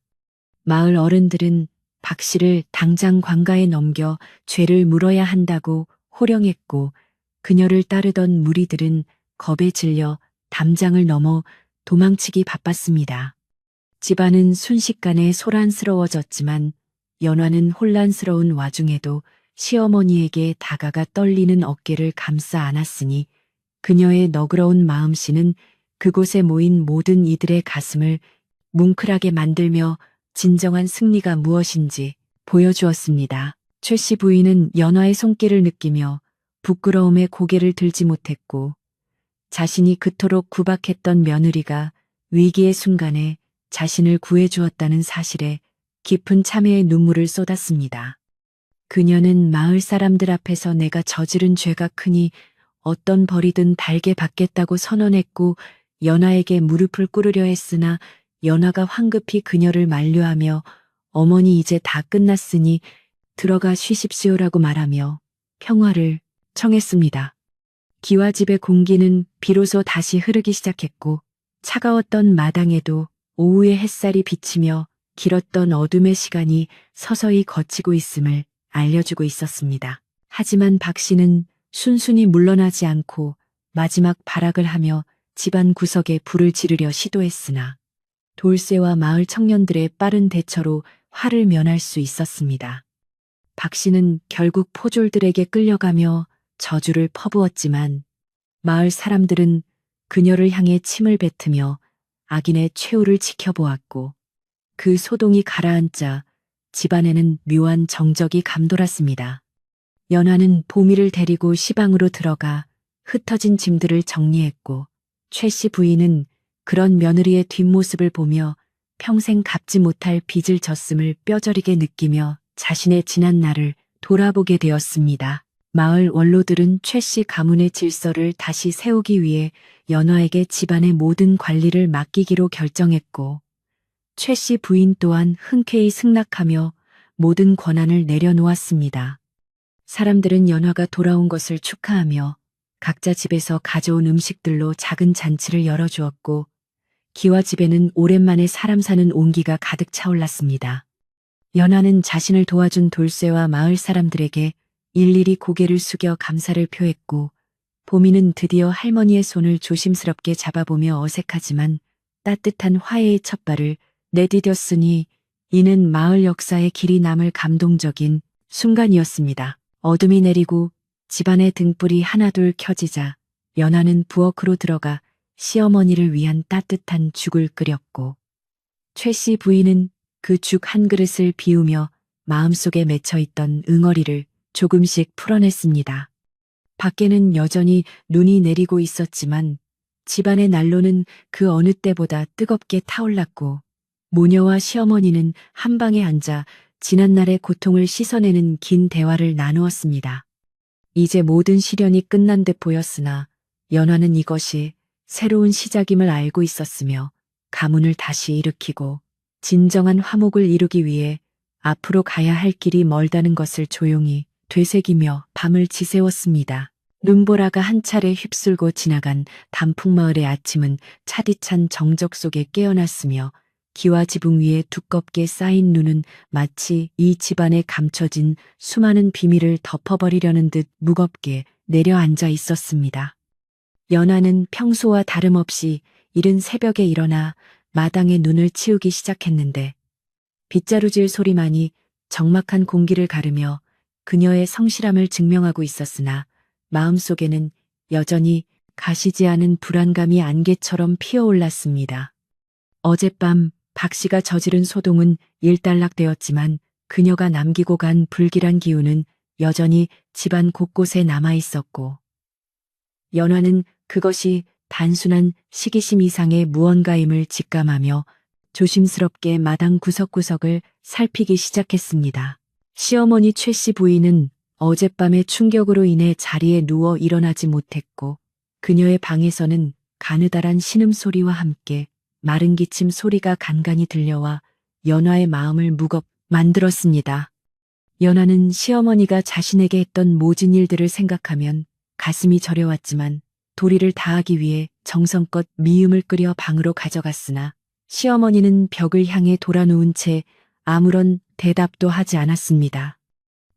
Speaker 1: 마을 어른들은 박 씨를 당장 관가에 넘겨 죄를 물어야 한다고 호령했고 그녀를 따르던 무리들은 겁에 질려 담장을 넘어 도망치기 바빴습니다. 집안은 순식간에 소란스러워졌지만 연화는 혼란스러운 와중에도 시어머니에게 다가가 떨리는 어깨를 감싸 안았으니 그녀의 너그러운 마음씨는 그곳에 모인 모든 이들의 가슴을 뭉클하게 만들며 진정한 승리가 무엇인지 보여주었습니다. 최 씨 부인은 연화의 손길을 느끼며 부끄러움에 고개를 들지 못했고 자신이 그토록 구박했던 며느리가 위기의 순간에 자신을 구해주었다는 사실에 깊은 참회의 눈물을 쏟았습니다. 그녀는 마을 사람들 앞에서 내가 저지른 죄가 크니 어떤 벌이든 달게 받겠다고 선언했고 연화에게 무릎을 꿇으려 했으나 연화가 황급히 그녀를 만류하며 어머니 이제 다 끝났으니 들어가 쉬십시오라고 말하며 평화를 청했습니다. 기와집의 공기는 비로소 다시 흐르기 시작했고 차가웠던 마당에도 오후의 햇살이 비치며 길었던 어둠의 시간이 서서히 걷히고 있음을 알려주고 있었습니다. 하지만 박 씨는 순순히 물러나지 않고 마지막 발악을 하며 집안 구석에 불을 지르려 시도했으나 돌쇠와 마을 청년들의 빠른 대처로 화를 면할 수 있었습니다. 박 씨는 결국 포졸들에게 끌려가며 저주를 퍼부었지만 마을 사람들은 그녀를 향해 침을 뱉으며 악인의 최후를 지켜보았고 그 소동이 가라앉자 집안에는 묘한 정적이 감돌았습니다. 연화는 보미를 데리고 시방으로 들어가 흩어진 짐들을 정리했고 최 씨 부인은 그런 며느리의 뒷모습을 보며 평생 갚지 못할 빚을 졌음을 뼈저리게 느끼며 자신의 지난 날을 돌아보게 되었습니다. 마을 원로들은 최 씨 가문의 질서를 다시 세우기 위해 연화에게 집안의 모든 관리를 맡기기로 결정했고 최 씨 부인 또한 흔쾌히 승낙하며 모든 권한을 내려놓았습니다. 사람들은 연화가 돌아온 것을 축하하며 각자 집에서 가져온 음식들로 작은 잔치를 열어주었고 기와 집에는 오랜만에 사람 사는 온기가 가득 차올랐습니다. 연화는 자신을 도와준 돌쇠와 마을 사람들에게 일일이 고개를 숙여 감사를 표했고 보미는 드디어 할머니의 손을 조심스럽게 잡아보며 어색하지만 따뜻한 화해의 첫발을 내디뎠으니 이는 마을 역사에 길이 남을 감동적인 순간이었습니다. 어둠이 내리고 집안의 등불이 하나둘 켜지자 연화는 부엌으로 들어가 시어머니를 위한 따뜻한 죽을 끓였고 최 씨 부인은 그 죽 한 그릇을 비우며 마음속에 맺혀있던 응어리를 조금씩 풀어냈습니다. 밖에는 여전히 눈이 내리고 있었지만 집안의 난로는 그 어느 때보다 뜨겁게 타올랐고 모녀와 시어머니는 한 방에 앉아 지난날의 고통을 씻어내는 긴 대화를 나누었습니다. 이제 모든 시련이 끝난 듯 보였으나 연화는 이것이 새로운 시작임을 알고 있었으며 가문을 다시 일으키고 진정한 화목을 이루기 위해 앞으로 가야 할 길이 멀다는 것을 조용히 되새기며 밤을 지새웠습니다. 눈보라가 한 차례 휩쓸고 지나간 단풍마을의 아침은 차디찬 정적 속에 깨어났으며 기와 지붕 위에 두껍게 쌓인 눈은 마치 이 집안에 감춰진 수많은 비밀을 덮어버리려는 듯 무겁게 내려앉아 있었습니다. 연화는 평소와 다름없이 이른 새벽에 일어나 마당에 눈을 치우기 시작했는데 빗자루질 소리만이 적막한 공기를 가르며 그녀의 성실함을 증명하고 있었으나 마음속에는 여전히 가시지 않은 불안감이 안개처럼 피어올랐습니다. 어젯밤 박 씨가 저지른 소동은 일단락되었지만 그녀가 남기고 간 불길한 기운은 여전히 집안 곳곳에 남아 있었고 연화는 그것이 단순한 시기심 이상의 무언가임을 직감하며 조심스럽게 마당 구석구석을 살피기 시작했습니다. 시어머니 최 씨 부인은 어젯밤의 충격으로 인해 자리에 누워 일어나지 못했고 그녀의 방에서는 가느다란 신음소리와 함께 마른 기침 소리가 간간히 들려와 연화의 마음을 만들었습니다. 연화는 시어머니가 자신에게 했던 모진 일들을 생각하면 가슴이 저려왔지만 도리를 다하기 위해 정성껏 미음을 끓여 방으로 가져갔으나 시어머니는 벽을 향해 돌아누운 채 아무런 대답도 하지 않았습니다.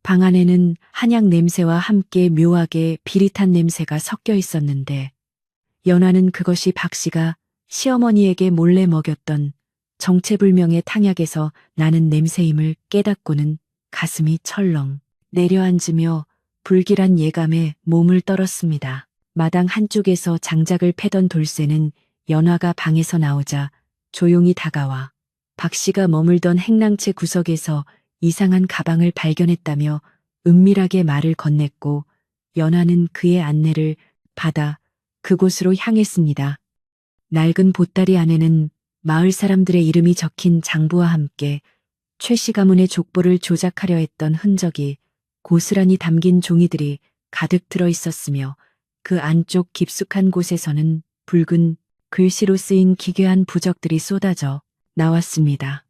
Speaker 1: 방 안에는 한약 냄새와 함께 묘하게 비릿한 냄새가 섞여 있었는데 연화는 그것이 박 씨가 시어머니에게 몰래 먹였던 정체불명의 탕약에서 나는 냄새임을 깨닫고는 가슴이 철렁 내려앉으며 불길한 예감에 몸을 떨었습니다. 마당 한쪽에서 장작을 패던 돌쇠는 연화가 방에서 나오자 조용히 다가와 박 씨가 머물던 행랑채 구석에서 이상한 가방을 발견했다며 은밀하게 말을 건넸고 연화는 그의 안내를 받아 그곳으로 향했습니다. 낡은 보따리 안에는 마을 사람들의 이름이 적힌 장부와 함께 최 씨 가문의 족보를 조작하려 했던 흔적이 고스란히 담긴 종이들이 가득 들어 있었으며 그 안쪽 깊숙한 곳에서는 붉은 글씨로 쓰인 기괴한 부적들이 쏟아져 나왔습니다.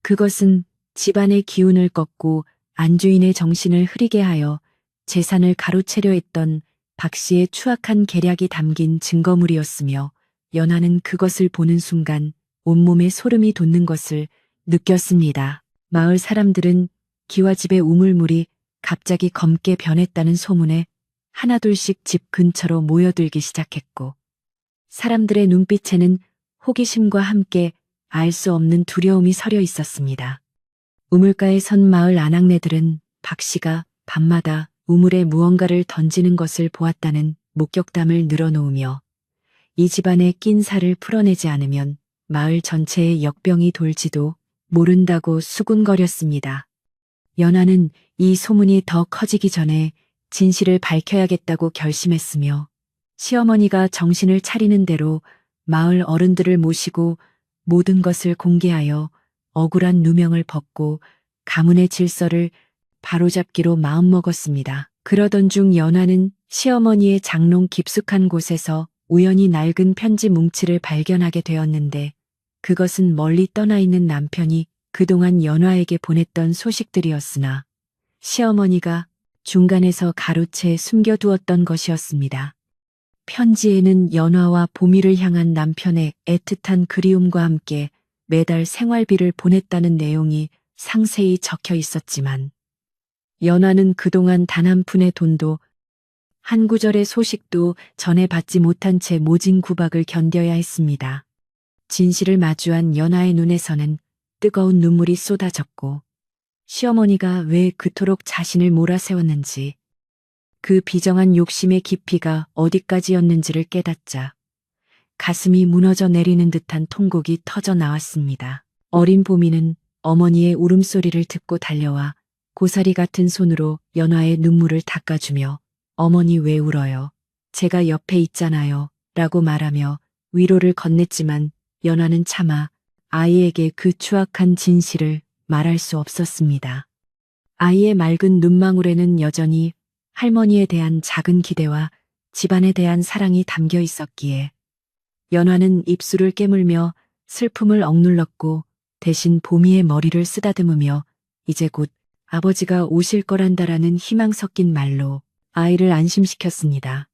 Speaker 1: 그것은 집안의 기운을 꺾고 안주인의 정신을 흐리게 하여 재산을 가로채려 했던 박 씨의 추악한 계략이 담긴 증거물이었으며 연화는 그것을 보는 순간 온몸에 소름이 돋는 것을 느꼈습니다. 마을 사람들은 기와 집의 우물물이 갑자기 검게 변했다는 소문에 하나둘씩 집 근처로 모여들기 시작했고 사람들의 눈빛에는 호기심과 함께 알 수 없는 두려움이 서려 있었습니다. 우물가에 선 마을 아낙네들은 박 씨가 밤마다 우물에 무언가를 던지는 것을 보았다는 목격담을 늘어놓으며 이 집안의 낀 살을 풀어내지 않으면 마을 전체에 역병이 돌지도 모른다고 수군거렸습니다. 연화는 이 소문이 더 커지기 전에 진실을 밝혀야겠다고 결심했으며 시어머니가 정신을 차리는 대로 마을 어른들을 모시고 모든 것을 공개하여 억울한 누명을 벗고 가문의 질서를 바로잡기로 마음먹었습니다. 그러던 중 연화는 시어머니의 장롱 깊숙한 곳에서 우연히 낡은 편지 뭉치를 발견하게 되었는데 그것은 멀리 떠나 있는 남편이 그동안 연화에게 보냈던 소식들이었으나 시어머니가 중간에서 가로채 숨겨두었던 것이었습니다. 편지에는 연화와 보미를 향한 남편의 애틋한 그리움과 함께 매달 생활비를 보냈다는 내용이 상세히 적혀 있었지만 연화는 그동안 단 한 푼의 돈도 한 구절의 소식도 전해받지 못한 채 모진 구박을 견뎌야 했습니다. 진실을 마주한 연화의 눈에서는 뜨거운 눈물이 쏟아졌고 시어머니가 왜 그토록 자신을 몰아세웠는지 그 비정한 욕심의 깊이가 어디까지였는지를 깨닫자 가슴이 무너져 내리는 듯한 통곡이 터져 나왔습니다. 어린 보미는 어머니의 울음소리를 듣고 달려와 고사리 같은 손으로 연화의 눈물을 닦아주며 어머니 왜 울어요? 제가 옆에 있잖아요. 라고 말하며 위로를 건넸지만 연화는 차마 아이에게 그 추악한 진실을 말할 수 없었습니다. 아이의 맑은 눈망울에는 여전히 할머니에 대한 작은 기대와 집안에 대한 사랑이 담겨 있었기에 연화는 입술을 깨물며 슬픔을 억눌렀고 대신 보미의 머리를 쓰다듬으며 이제 곧 아버지가 오실 거란다라는 희망 섞인 말로 아이를 안심시켰습니다.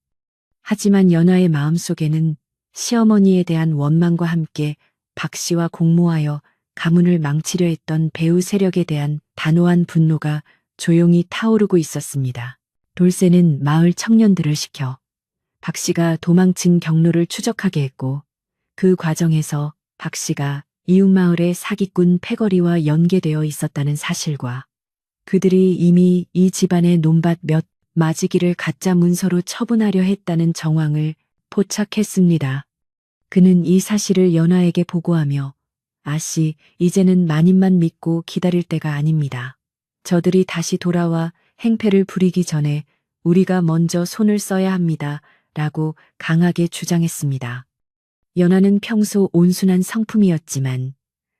Speaker 1: 하지만 연화의 마음속에는 시어머니에 대한 원망과 함께 박 씨와 공모하여 가문을 망치려 했던 배후 세력에 대한 단호한 분노가 조용히 타오르고 있었습니다. 돌쇠는 마을 청년들을 시켜 박 씨가 도망친 경로를 추적하게 했고 그 과정에서 박 씨가 이웃마을의 사기꾼 패거리와 연계되어 있었다는 사실과 그들이 이미 이 집안의 논밭 몇 마지기를 가짜 문서로 처분하려 했다는 정황을 포착했습니다. 그는 이 사실을 연화에게 보고하며 아씨, 이제는 마님만 믿고 기다릴 때가 아닙니다. 저들이 다시 돌아와 행패를 부리기 전에 우리가 먼저 손을 써야 합니다. 라고 강하게 주장했습니다. 연화는 평소 온순한 성품이었지만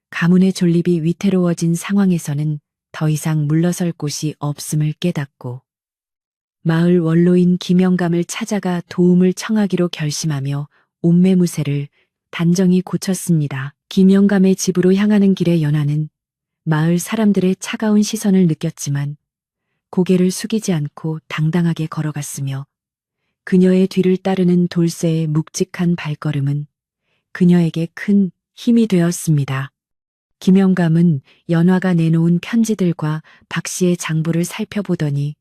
Speaker 1: 가문의 존립이 위태로워진 상황에서는 더 이상 물러설 곳이 없음을 깨닫고 마을 원로인 김영감을 찾아가 도움을 청하기로 결심하며 옷매무새를 단정히 고쳤습니다. 김영감의 집으로 향하는 길에 연화는 마을 사람들의 차가운 시선을 느꼈지만 고개를 숙이지 않고 당당하게 걸어갔으며 그녀의 뒤를 따르는 돌쇠의 묵직한 발걸음은 그녀에게 큰 힘이 되었습니다. 김영감은 연화가 내놓은 편지들과 박 씨의 장부를 살펴보더니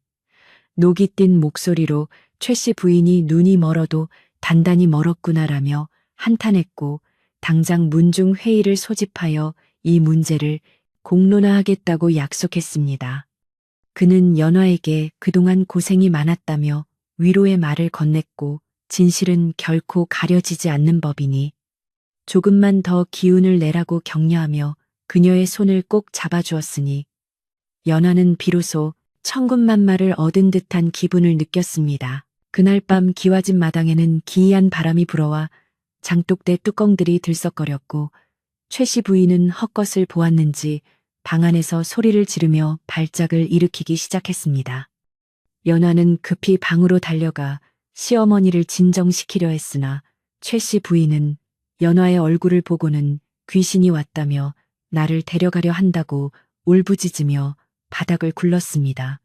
Speaker 1: 녹이 띤 목소리로 최 씨 부인이 눈이 멀어도 단단히 멀었구나라며 한탄했고 당장 문중 회의를 소집하여 이 문제를 공론화하겠다고 약속했습니다. 그는 연화에게 그동안 고생이 많았다며 위로의 말을 건넸고 진실은 결코 가려지지 않는 법이니 조금만 더 기운을 내라고 격려하며 그녀의 손을 꼭 잡아주었으니 연화는 비로소 천군만마를 얻은 듯한 기분을 느꼈습니다. 그날 밤 기와집 마당에는 기이한 바람이 불어와 장독대 뚜껑들이 들썩거렸고 최 씨 부인은 헛것을 보았는지 방 안에서 소리를 지르며 발작을 일으키기 시작했습니다. 연화는 급히 방으로 달려가 시어머니를 진정시키려 했으나 최 씨 부인은 연화의 얼굴을 보고는 귀신이 왔다며 나를 데려가려 한다고 울부짖으며 바닥을 굴렀습니다.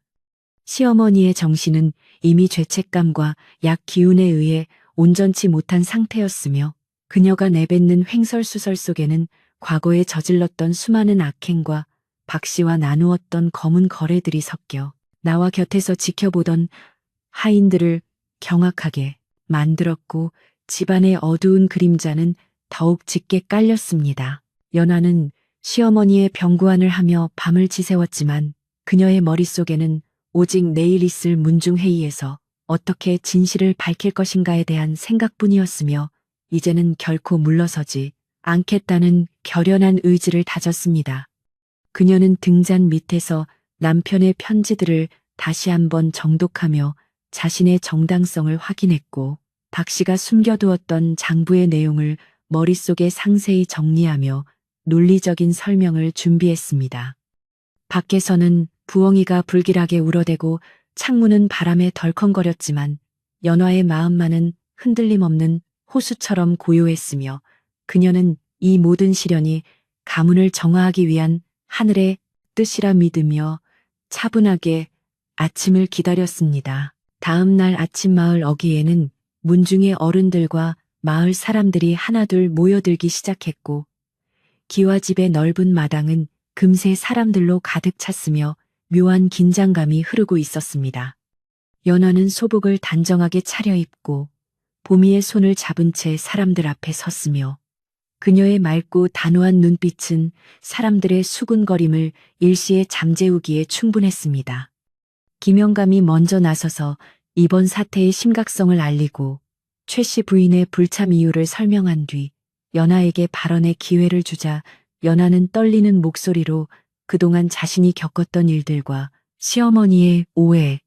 Speaker 1: 시어머니의 정신은 이미 죄책감과 약 기운에 의해 온전치 못한 상태였으며 그녀가 내뱉는 횡설수설 속에는 과거에 저질렀던 수많은 악행과 박 씨와 나누었던 검은 거래들이 섞여 나와 곁에서 지켜보던 하인들을 경악하게 만들었고 집안의 어두운 그림자는 더욱 짙게 깔렸습니다. 연화는 시어머니의 병구안을 하며 밤을 지새웠지만 그녀의 머릿속에는 오직 내일 있을 문중회의에서 어떻게 진실을 밝힐 것인가에 대한 생각뿐이었으며 이제는 결코 물러서지 않겠다는 결연한 의지를 다졌습니다. 그녀는 등잔 밑에서 남편의 편지들을 다시 한번 정독하며 자신의 정당성을 확인했고 박 씨가 숨겨두었던 장부의 내용을 머릿속에 상세히 정리하며 논리적인 설명을 준비했습니다. 밖에서는 부엉이가 불길하게 울어대고 창문은 바람에 덜컹거렸지만 연화의 마음만은 흔들림 없는 호수처럼 고요했으며 그녀는 이 모든 시련이 가문을 정화하기 위한 하늘의 뜻이라 믿으며 차분하게 아침을 기다렸습니다. 다음 날 아침 마을 어귀에는 문중의 어른들과 마을 사람들이 하나둘 모여들기 시작했고 기와집의 넓은 마당은 금세 사람들로 가득 찼으며 묘한 긴장감이 흐르고 있었습니다. 연화는 소복을 단정하게 차려입고 보미의 손을 잡은 채 사람들 앞에 섰으며 그녀의 맑고 단호한 눈빛은 사람들의 수군거림을 일시에 잠재우기에 충분했습니다. 김영감이 먼저 나서서 이번 사태의 심각성을 알리고 최 씨 부인의 불참 이유를 설명한 뒤 연하에게 발언의 기회를 주자 연하는 떨리는 목소리로 그동안 자신이 겪었던 일들과 시어머니의 오해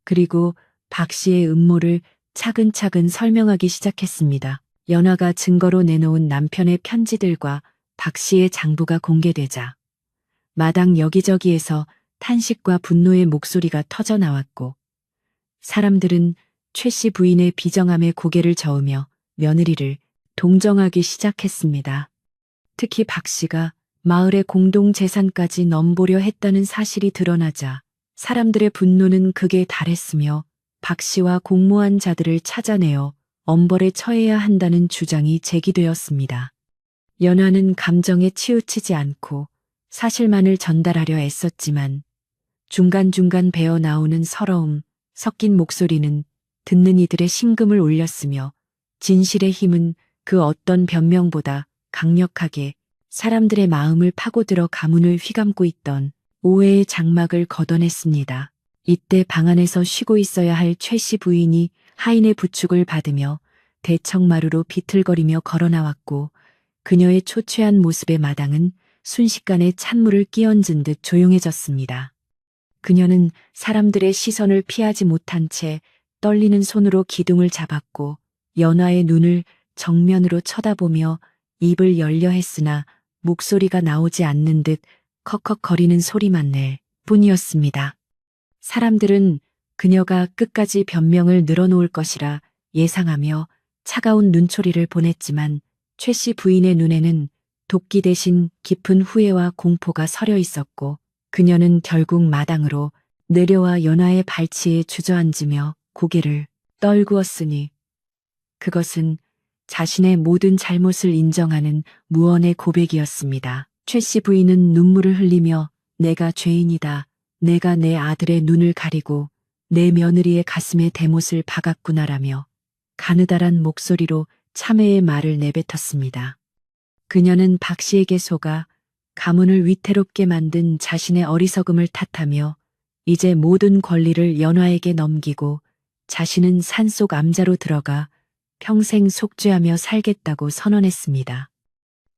Speaker 1: 그리고 박 씨의 음모를 차근차근 설명하기 시작했습니다. 연하가 증거로 내놓은 남편의 편지들과 박 씨의 장부가 공개되자 마당 여기저기에서 탄식과 분노의 목소리가 터져 나왔고 사람들은 최 씨 부인의 비정함에 고개를 저으며 며느리를 동정하기 시작했습니다. 특히 박 씨가 마을의 공동재산까지 넘보려 했다는 사실이 드러나자 사람들의 분노는 극에 달했으며 박 씨와 공모한 자들을 찾아내어 엄벌에 처해야 한다는 주장이 제기되었습니다. 연화는 감정에 치우치지 않고 사실만을 전달하려 애썼지만 중간중간 배어 나오는 서러움, 섞인 목소리는 듣는 이들의 심금을 울렸으며 진실의 힘은 그 어떤 변명보다 강력하게 사람들의 마음을 파고들어 가문을 휘감고 있던 오해의 장막을 걷어냈습니다. 이때 방 안에서 쉬고 있어야 할 최 씨 부인이 하인의 부축을 받으며 대청마루로 비틀거리며 걸어나왔고 그녀의 초췌한 모습의 마당은 순식간에 찬물을 끼얹은 듯 조용해졌습니다. 그녀는 사람들의 시선을 피하지 못한 채 떨리는 손으로 기둥을 잡았고 연화의 눈을 정면으로 쳐다보며 입을 열려 했으나 목소리가 나오지 않는 듯 컥컥거리는 소리만 낼 뿐이었습니다. 사람들은 그녀가 끝까지 변명을 늘어놓을 것이라 예상하며 차가운 눈초리를 보냈지만 최 씨 부인의 눈에는 도끼 대신 깊은 후회와 공포가 서려 있었고 그녀는 결국 마당으로 내려와 연화의 발치에 주저앉으며 고개를 떨구었으니 그것은 자신의 모든 잘못을 인정하는 무언의 고백이었습니다. 최 씨 부인은 눈물을 흘리며 내가 죄인이다. 내가 내 아들의 눈을 가리고 내 며느리의 가슴에 대못을 박았구나라며 가느다란 목소리로 참회의 말을 내뱉었습니다. 그녀는 박 씨에게 속아 가문을 위태롭게 만든 자신의 어리석음을 탓하며 이제 모든 권리를 연화에게 넘기고 자신은 산속 암자로 들어가 평생 속죄하며 살겠다고 선언했습니다.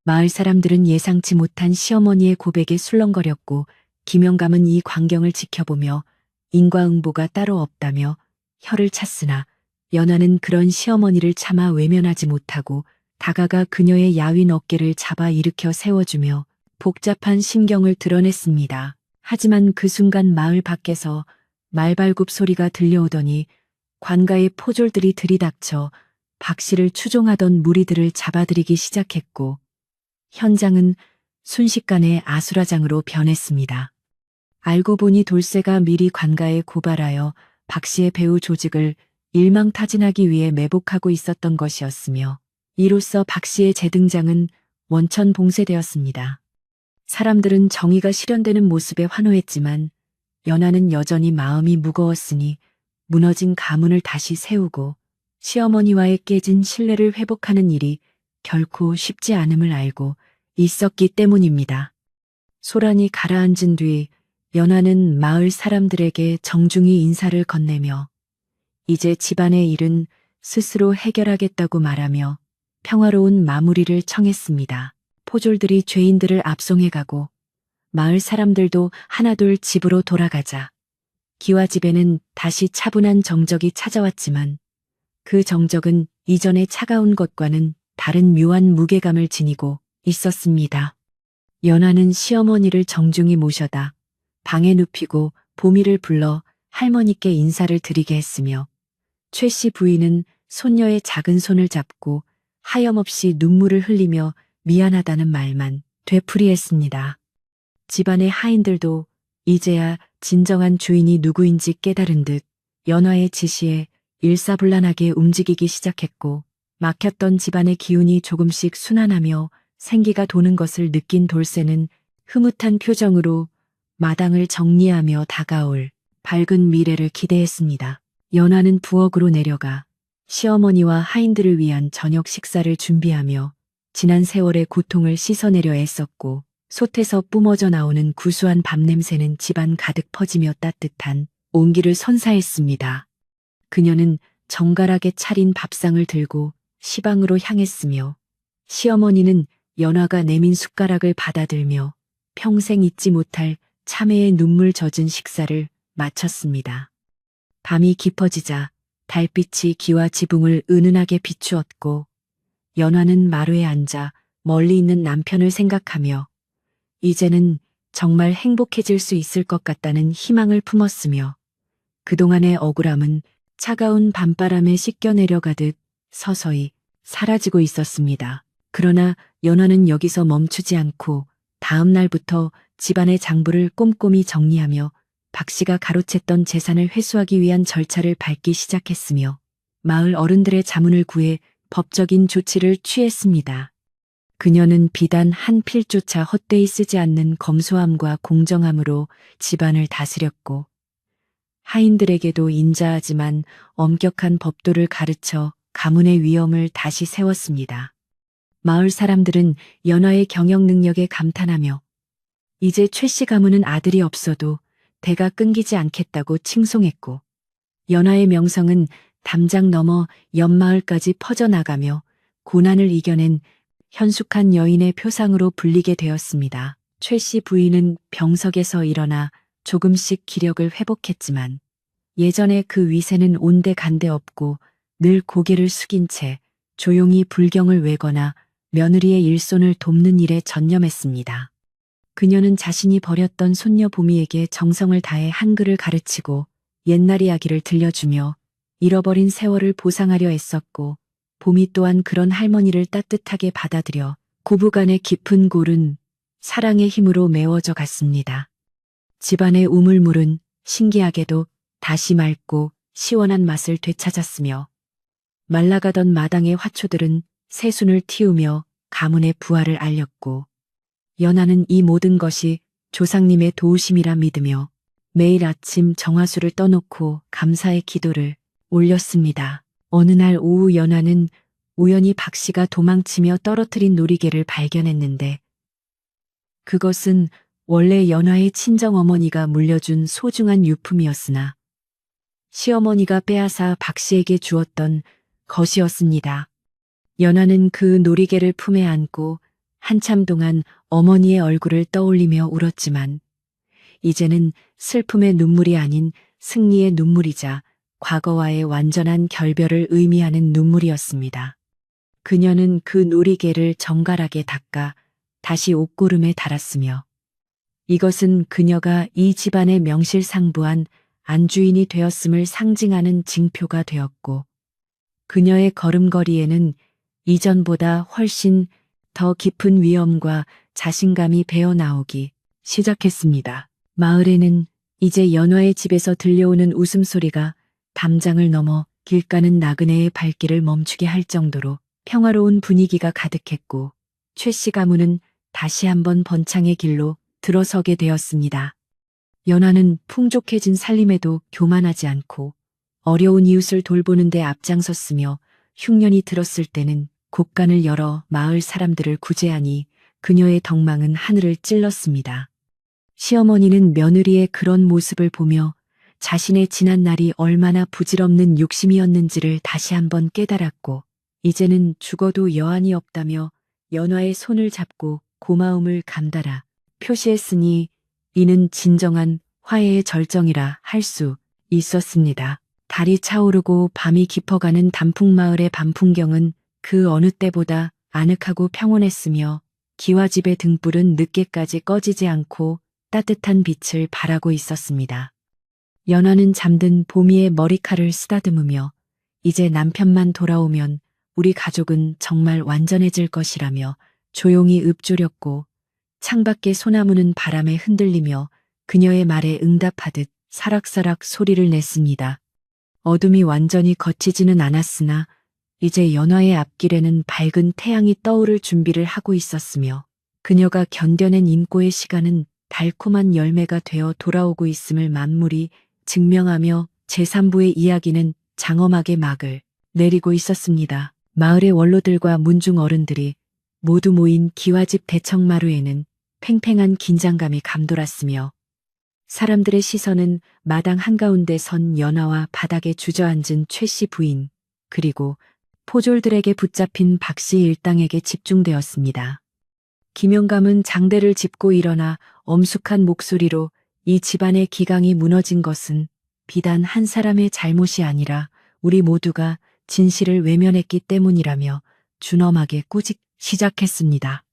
Speaker 1: 마을 사람들은 예상치 못한 시어머니의 고백에 술렁거렸고 김영감은 이 광경을 지켜보며 인과응보가 따로 없다며 혀를 찼으나 연화는 그런 시어머니를 차마 외면하지 못하고 다가가 그녀의 야윈 어깨를 잡아 일으켜 세워주며 복잡한 심경을 드러냈습니다. 하지만 그 순간 마을 밖에서 말발굽 소리가 들려오더니 관가의 포졸들이 들이닥쳐 박 씨를 추종하던 무리들을 잡아들이기 시작했고 현장은 순식간에 아수라장으로 변했습니다. 알고 보니 돌쇠가 미리 관가에 고발하여 박 씨의 배우 조직을 일망타진하기 위해 매복하고 있었던 것이었으며 이로써 박 씨의 재등장은 원천봉쇄되었습니다. 사람들은 정의가 실현되는 모습에 환호했지만 연하는 여전히 마음이 무거웠으니 무너진 가문을 다시 세우고 시어머니와의 깨진 신뢰를 회복하는 일이 결코 쉽지 않음을 알고 있었기 때문입니다. 소란이 가라앉은 뒤 연하는 마을 사람들에게 정중히 인사를 건네며 이제 집안의 일은 스스로 해결하겠다고 말하며 평화로운 마무리를 청했습니다. 포졸들이 죄인들을 압송해가고 마을 사람들도 하나둘 집으로 돌아가자 기와 집에는 다시 차분한 정적이 찾아왔지만 그 정적은 이전의 차가운 것과는 다른 묘한 무게감을 지니고 있었습니다. 연하는 시어머니를 정중히 모셔다 방에 눕히고 보미를 불러 할머니께 인사를 드리게 했으며 최 씨 부인은 손녀의 작은 손을 잡고 하염없이 눈물을 흘리며 미안하다는 말만 되풀이했습니다. 집안의 하인들도 이제야 진정한 주인이 누구인지 깨달은 듯 연화의 지시에 일사불란하게 움직이기 시작했고 막혔던 집안의 기운이 조금씩 순환하며 생기가 도는 것을 느낀 돌쇠는 흐뭇한 표정으로 마당을 정리하며 다가올 밝은 미래를 기대했습니다. 연화는 부엌으로 내려가 시어머니와 하인들을 위한 저녁 식사를 준비하며 지난 세월의 고통을 씻어내려 애썼고 솥에서 뿜어져 나오는 구수한 밥 냄새는 집안 가득 퍼지며 따뜻한 온기를 선사했습니다. 그녀는 정갈하게 차린 밥상을 들고 시방으로 향했으며 시어머니는 연화가 내민 숟가락을 받아들며 평생 잊지 못할 참회의 눈물 젖은 식사를 마쳤습니다. 밤이 깊어지자 달빛이 기와 지붕을 은은하게 비추었고 연화는 마루에 앉아 멀리 있는 남편을 생각하며 이제는 정말 행복해질 수 있을 것 같다는 희망을 품었으며 그동안의 억울함은 차가운 밤바람에 씻겨 내려가듯 서서히 사라지고 있었습니다. 그러나 연화는 여기서 멈추지 않고 다음 날부터 집안의 장부를 꼼꼼히 정리하며 박 씨가 가로챘던 재산을 회수하기 위한 절차를 밟기 시작했으며 마을 어른들의 자문을 구해 법적인 조치를 취했습니다. 그녀는 비단 한 필조차 헛되이 쓰지 않는 검소함과 공정함으로 집안을 다스렸고 하인들에게도 인자하지만 엄격한 법도를 가르쳐 가문의 위엄을 다시 세웠습니다. 마을 사람들은 연화의 경영 능력에 감탄하며 이제 최 씨 가문은 아들이 없어도 대가 끊기지 않겠다고 칭송했고 연화의 명성은 담장 넘어 옆마을까지 퍼져나가며 고난을 이겨낸 현숙한 여인의 표상으로 불리게 되었습니다. 최 씨 부인은 병석에서 일어나 조금씩 기력을 회복했지만 예전의 그 위세는 온데간데 없고 늘 고개를 숙인 채 조용히 불경을 외거나 며느리의 일손을 돕는 일에 전념했습니다. 그녀는 자신이 버렸던 손녀 보미에게 정성을 다해 한글을 가르치고 옛날 이야기를 들려주며 잃어버린 세월을 보상하려 애썼고 보미 또한 그런 할머니를 따뜻하게 받아들여 고부간의 깊은 골은 사랑의 힘으로 메워져 갔습니다. 집안의 우물물은 신기하게도 다시 맑고 시원한 맛을 되찾았으며 말라가던 마당의 화초들은 새순을 틔우며 가문의 부활을 알렸고 연하는 이 모든 것이 조상님의 도우심이라 믿으며 매일 아침 정화수를 떠놓고 감사의 기도를 올렸습니다. 어느 날 오후 연하는 우연히 박 씨가 도망치며 떨어뜨린 놀이개를 발견했는데 그것은 원래 연하의 친정어머니가 물려준 소중한 유품이었으나 시어머니가 빼앗아 박 씨에게 주었던 것이었습니다. 연하는 그 놀이개를 품에 안고 한참 동안 어머니의 얼굴을 떠올리며 울었지만 이제는 슬픔의 눈물이 아닌 승리의 눈물이자 과거와의 완전한 결별을 의미하는 눈물이었습니다. 그녀는 그 놀이개를 정갈하게 닦아 다시 옷고름에 달았으며 이것은 그녀가 이 집안의 명실상부한 안주인이 되었음을 상징하는 징표가 되었고 그녀의 걸음걸이에는 이전보다 훨씬 더 깊은 위엄과 자신감이 배어나오기 시작했습니다. 마을에는 이제 연화의 집에서 들려오는 웃음소리가 담장을 넘어 길 가는 나그네의 발길을 멈추게 할 정도로 평화로운 분위기가 가득했고 최 씨 가문은 다시 한번 번창의 길로 들어서게 되었습니다. 연화는 풍족해진 살림에도 교만하지 않고 어려운 이웃을 돌보는 데 앞장섰으며 흉년이 들었을 때는 곳간을 열어 마을 사람들을 구제하니 그녀의 덕망은 하늘을 찔렀습니다. 시어머니는 며느리의 그런 모습을 보며 자신의 지난 날이 얼마나 부질없는 욕심이었는지를 다시 한번 깨달았고 이제는 죽어도 여한이 없다며 연화의 손을 잡고 고마움을 감달아 표시했으니 이는 진정한 화해의 절정이라 할 수 있었습니다. 달이 차오르고 밤이 깊어가는 단풍마을의 밤 풍경은 그 어느 때보다 아늑하고 평온했으며 기와집의 등불은 늦게까지 꺼지지 않고 따뜻한 빛을 발하고 있었습니다. 연화는 잠든 보미의 머리칼을 쓰다듬으며 이제 남편만 돌아오면 우리 가족은 정말 완전해질 것이라며 조용히 읊조렸고 창밖의 소나무는 바람에 흔들리며 그녀의 말에 응답하듯 사락사락 소리를 냈습니다. 어둠이 완전히 걷히지는 않았으나 이제 연화의 앞길에는 밝은 태양이 떠오를 준비를 하고 있었으며 그녀가 견뎌낸 인고의 시간은 달콤한 열매가 되어 돌아오고 있음을 만물이 증명하며 제3부의 이야기는 장엄하게 막을 내리고 있었습니다. 마을의 원로들과 문중 어른들이 모두 모인 기와집 대청마루에는 팽팽한 긴장감이 감돌았으며 사람들의 시선은 마당 한가운데 선 연화와 바닥에 주저앉은 최 씨 부인 그리고 포졸들에게 붙잡힌 박 씨 일당에게 집중되었습니다. 김영감은 장대를 짚고 일어나 엄숙한 목소리로 이 집안의 기강이 무너진 것은 비단 한 사람의 잘못이 아니라 우리 모두가 진실을 외면했기 때문이라며 준엄하게 꾸짖 시작했습니다.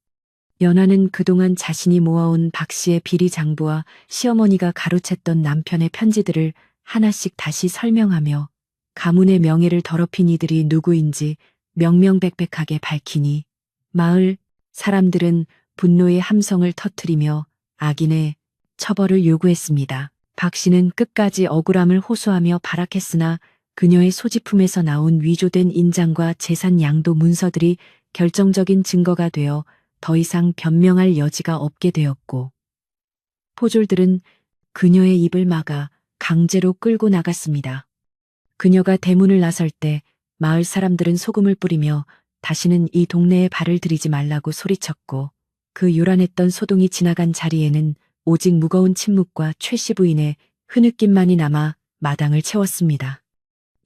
Speaker 1: 연화는 그동안 자신이 모아온 박 씨의 비리 장부와 시어머니가 가로챘던 남편의 편지들을 하나씩 다시 설명하며 가문의 명예를 더럽힌 이들이 누구인지 명명백백하게 밝히니 마을 사람들은 분노의 함성을 터뜨리며 악인의 처벌을 요구했습니다. 박 씨는 끝까지 억울함을 호소하며 발악했으나 그녀의 소지품에서 나온 위조된 인장과 재산 양도 문서들이 결정적인 증거가 되어 더 이상 변명할 여지가 없게 되었고 포졸들은 그녀의 입을 막아 강제로 끌고 나갔습니다. 그녀가 대문을 나설 때 마을 사람들은 소금을 뿌리며 다시는 이 동네에 발을 들이지 말라고 소리쳤고 그 요란했던 소동이 지나간 자리에는 오직 무거운 침묵과 최 씨 부인의 흐느낌만이 남아 마당을 채웠습니다.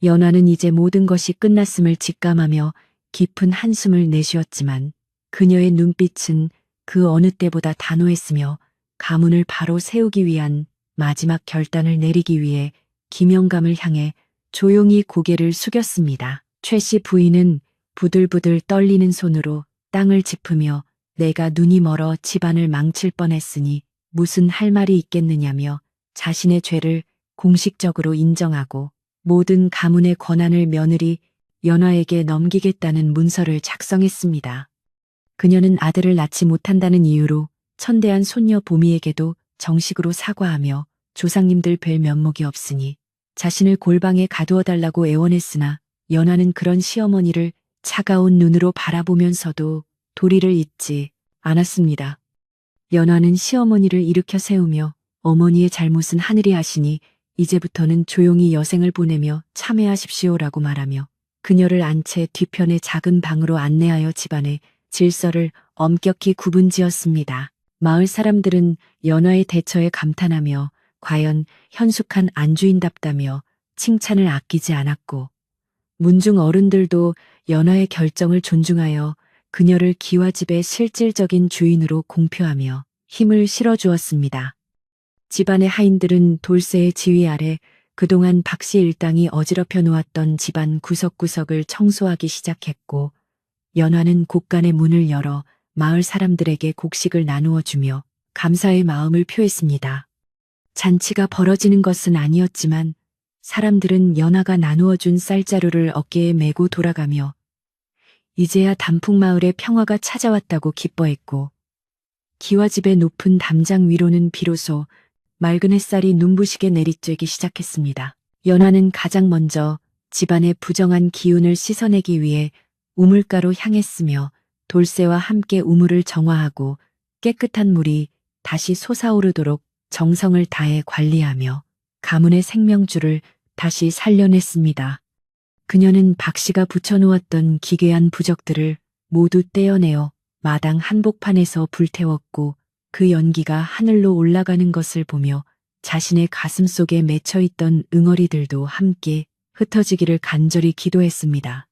Speaker 1: 연화는 이제 모든 것이 끝났음을 직감하며 깊은 한숨을 내쉬었지만 그녀의 눈빛은 그 어느 때보다 단호했으며 가문을 바로 세우기 위한 마지막 결단을 내리기 위해 김영감을 향해 조용히 고개를 숙였습니다. 최 씨 부인은 부들부들 떨리는 손으로 땅을 짚으며 내가 눈이 멀어 집안을 망칠 뻔했으니 무슨 할 말이 있겠느냐며 자신의 죄를 공식적으로 인정하고 모든 가문의 권한을 며느리 연화에게 넘기겠다는 문서를 작성했습니다. 그녀는 아들을 낳지 못한다는 이유로 천대한 손녀 보미에게도 정식으로 사과하며 조상님들 뵐 면목이 없으니 자신을 골방에 가두어달라고 애원했으나 연화는 그런 시어머니를 차가운 눈으로 바라보면서도 도리를 잊지 않았습니다. 연화는 시어머니를 일으켜 세우며 어머니의 잘못은 하늘이 하시니 이제부터는 조용히 여생을 보내며 참회하십시오라고 말하며 그녀를 안 채 뒤편의 작은 방으로 안내하여 집안의 질서를 엄격히 구분지었습니다. 마을 사람들은 연화의 대처에 감탄하며 과연 현숙한 안주인답다며 칭찬을 아끼지 않았고 문중 어른들도 연화의 결정을 존중하여 그녀를 기와집의 실질적인 주인으로 공표하며 힘을 실어주었습니다. 집안의 하인들은 돌쇠의 지휘 아래 그동안 박 씨 일당이 어지럽혀 놓았던 집안 구석구석을 청소하기 시작했고 연화는 곳간의 문을 열어 마을 사람들에게 곡식을 나누어 주며 감사의 마음을 표했습니다. 잔치가 벌어지는 것은 아니었지만 사람들은 연화가 나누어 준 쌀자루를 어깨에 메고 돌아가며 이제야 단풍마을의 평화가 찾아왔다고 기뻐했고 기와집의 높은 담장 위로는 비로소 맑은 햇살이 눈부시게 내리쬐기 시작했습니다. 연화는 가장 먼저 집안의 부정한 기운을 씻어내기 위해 우물가로 향했으며 돌쇠와 함께 우물을 정화하고 깨끗한 물이 다시 솟아오르도록 정성을 다해 관리하며 가문의 생명줄을 다시 살려냈습니다. 그녀는 박 씨가 붙여놓았던 기괴한 부적들을 모두 떼어내어 마당 한복판에서 불태웠고 그 연기가 하늘로 올라가는 것을 보며 자신의 가슴 속에 맺혀있던 응어리들도 함께 흩어지기를 간절히 기도했습니다.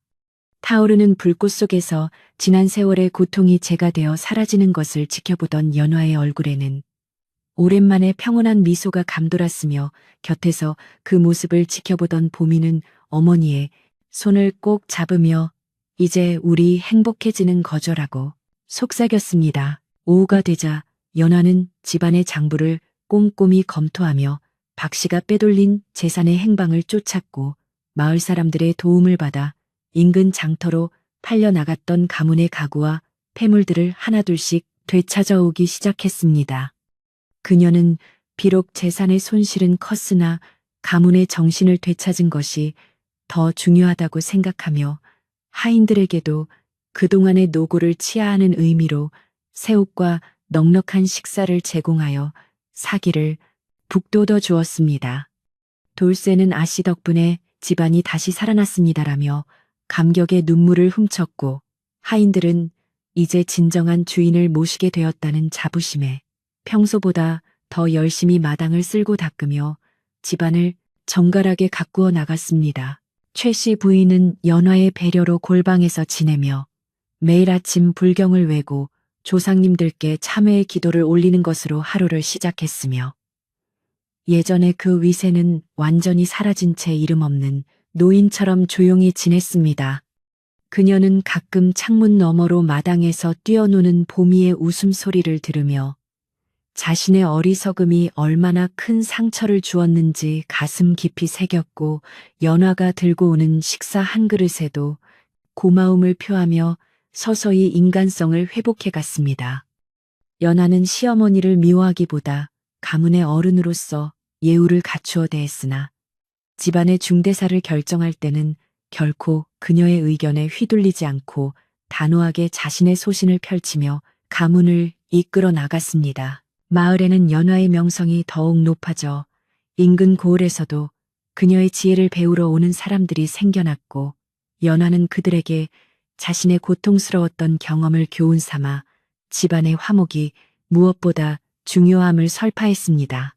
Speaker 1: 타오르는 불꽃 속에서 지난 세월의 고통이 재가 되어 사라지는 것을 지켜보던 연화의 얼굴에는 오랜만에 평온한 미소가 감돌았으며 곁에서 그 모습을 지켜보던 보미는 어머니의 손을 꼭 잡으며 이제 우리 행복해지는 거죠라고 속삭였습니다. 오후가 되자 연화는 집안의 장부를 꼼꼼히 검토하며 박 씨가 빼돌린 재산의 행방을 쫓았고 마을 사람들의 도움을 받아 인근 장터로 팔려나갔던 가문의 가구와 폐물들을 하나둘씩 되찾아오기 시작했습니다. 그녀는 비록 재산의 손실은 컸으나 가문의 정신을 되찾은 것이 더 중요하다고 생각하며 하인들에게도 그동안의 노고를 치하하는 의미로 새옷과 넉넉한 식사를 제공하여 사기를 북돋워 주었습니다. 돌쇠는 아씨 덕분에 집안이 다시 살아났습니다라며 감격의 눈물을 훔쳤고 하인들은 이제 진정한 주인을 모시게 되었다는 자부심에 평소보다 더 열심히 마당을 쓸고 닦으며 집안을 정갈하게 가꾸어 나갔습니다. 최 씨 부인은 연화의 배려로 골방에서 지내며 매일 아침 불경을 외고 조상님들께 참회의 기도를 올리는 것으로 하루를 시작했으며 예전에 그 위세는 완전히 사라진 채 이름 없는 노인처럼 조용히 지냈습니다. 그녀는 가끔 창문 너머로 마당에서 뛰어노는 보미의 웃음소리를 들으며 자신의 어리석음이 얼마나 큰 상처를 주었는지 가슴 깊이 새겼고 연화가 들고 오는 식사 한 그릇에도 고마움을 표하며 서서히 인간성을 회복해 갔습니다. 연화는 시어머니를 미워하기보다 가문의 어른으로서 예우를 갖추어 대했으나 집안의 중대사를 결정할 때는 결코 그녀의 의견에 휘둘리지 않고 단호하게 자신의 소신을 펼치며 가문을 이끌어 나갔습니다. 마을에는 연화의 명성이 더욱 높아져 인근 고을에서도 그녀의 지혜를 배우러 오는 사람들이 생겨났고 연화는 그들에게 자신의 고통스러웠던 경험을 교훈 삼아 집안의 화목이 무엇보다 중요함을 설파했습니다.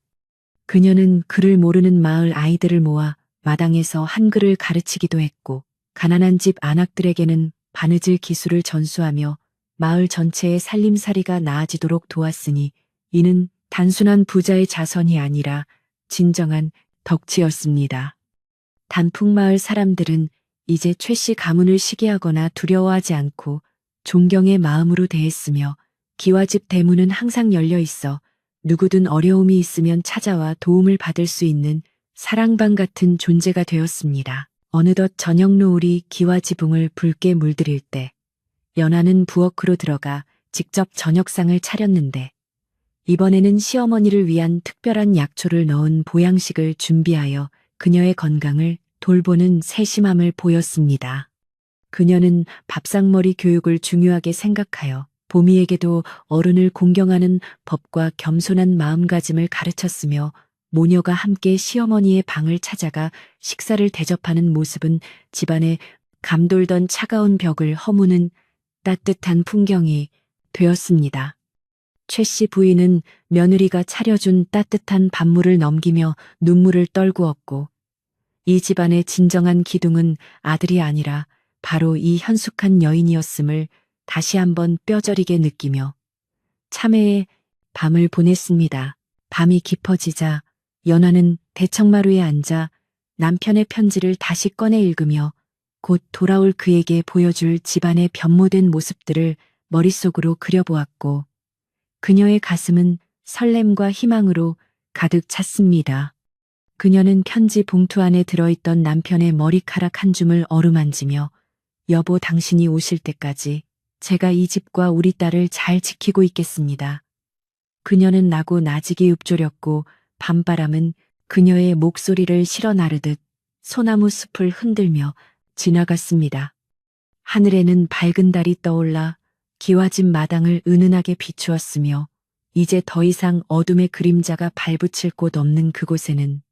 Speaker 1: 그녀는 글을 모르는 마을 아이들을 모아 마당에서 한글을 가르치기도 했고 가난한 집 안악들에게는 바느질 기술을 전수하며 마을 전체의 살림살이가 나아지도록 도왔으니 이는 단순한 부자의 자선이 아니라 진정한 덕지였습니다. 단풍마을 사람들은 이제 최 씨 가문을 시기하거나 두려워하지 않고 존경의 마음으로 대했으며 기와집 대문은 항상 열려 있어 누구든 어려움이 있으면 찾아와 도움을 받을 수 있는 사랑방 같은 존재가 되었습니다. 어느덧 저녁 노을이 기와 지붕을 붉게 물들일 때 연화는 부엌으로 들어가 직접 저녁상을 차렸는데 이번에는 시어머니를 위한 특별한 약초를 넣은 보양식을 준비하여 그녀의 건강을 돌보는 세심함을 보였습니다. 그녀는 밥상머리 교육을 중요하게 생각하여 보미에게도 어른을 공경하는 법과 겸손한 마음가짐을 가르쳤으며 모녀가 함께 시어머니의 방을 찾아가 식사를 대접하는 모습은 집안에 감돌던 차가운 벽을 허무는 따뜻한 풍경이 되었습니다. 최 씨 부인은 며느리가 차려준 따뜻한 밥물을 넘기며 눈물을 떨구었고 이 집안의 진정한 기둥은 아들이 아니라 바로 이 현숙한 여인이었음을 다시 한번 뼈저리게 느끼며 참회의 밤을 보냈습니다. 밤이 깊어지자 연화는 대청마루에 앉아 남편의 편지를 다시 꺼내 읽으며 곧 돌아올 그에게 보여줄 집안의 변모된 모습들을 머릿속으로 그려보았고 그녀의 가슴은 설렘과 희망으로 가득 찼습니다. 그녀는 편지 봉투 안에 들어있던 남편의 머리카락 한 줌을 어루만지며 여보 당신이 오실 때까지 제가 이 집과 우리 딸을 잘 지키고 있겠습니다. 그녀는 나고 나직이 읊조렸고 밤바람은 그녀의 목소리를 실어 나르듯 소나무 숲을 흔들며 지나갔습니다. 하늘에는 밝은 달이 떠올라 기와집 마당을 은은하게 비추었으며 이제 더 이상 어둠의 그림자가 발붙일 곳 없는 그곳에는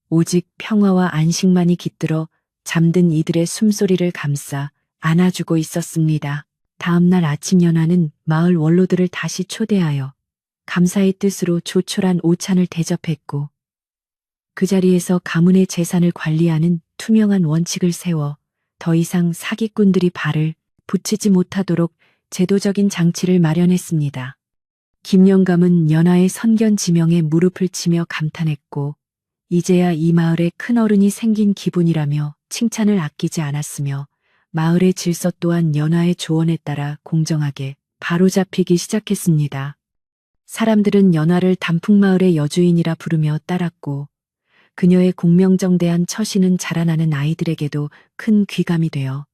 Speaker 1: 오직 평화와 안식만이 깃들어 잠든 이들의 숨소리를 감싸 안아주고 있었습니다. 다음날 아침 연화는 마을 원로들을 다시 초대하여 감사의 뜻으로 조촐한 오찬을 대접했고 그 자리에서 가문의 재산을 관리하는 투명한 원칙을 세워 더 이상 사기꾼들이 발을 붙이지 못하도록 제도적인 장치를 마련했습니다. 김영감은 연하의 선견 지명에 무릎을 치며 감탄했고, 이제야 이 마을에 큰 어른이 생긴 기분이라며 칭찬을 아끼지 않았으며, 마을의 질서 또한 연하의 조언에 따라 공정하게 바로잡히기 시작했습니다. 사람들은 연하를 단풍마을의 여주인이라 부르며 따랐고, 그녀의 공명정대한 처신은 자라나는 아이들에게도 큰 귀감이 되어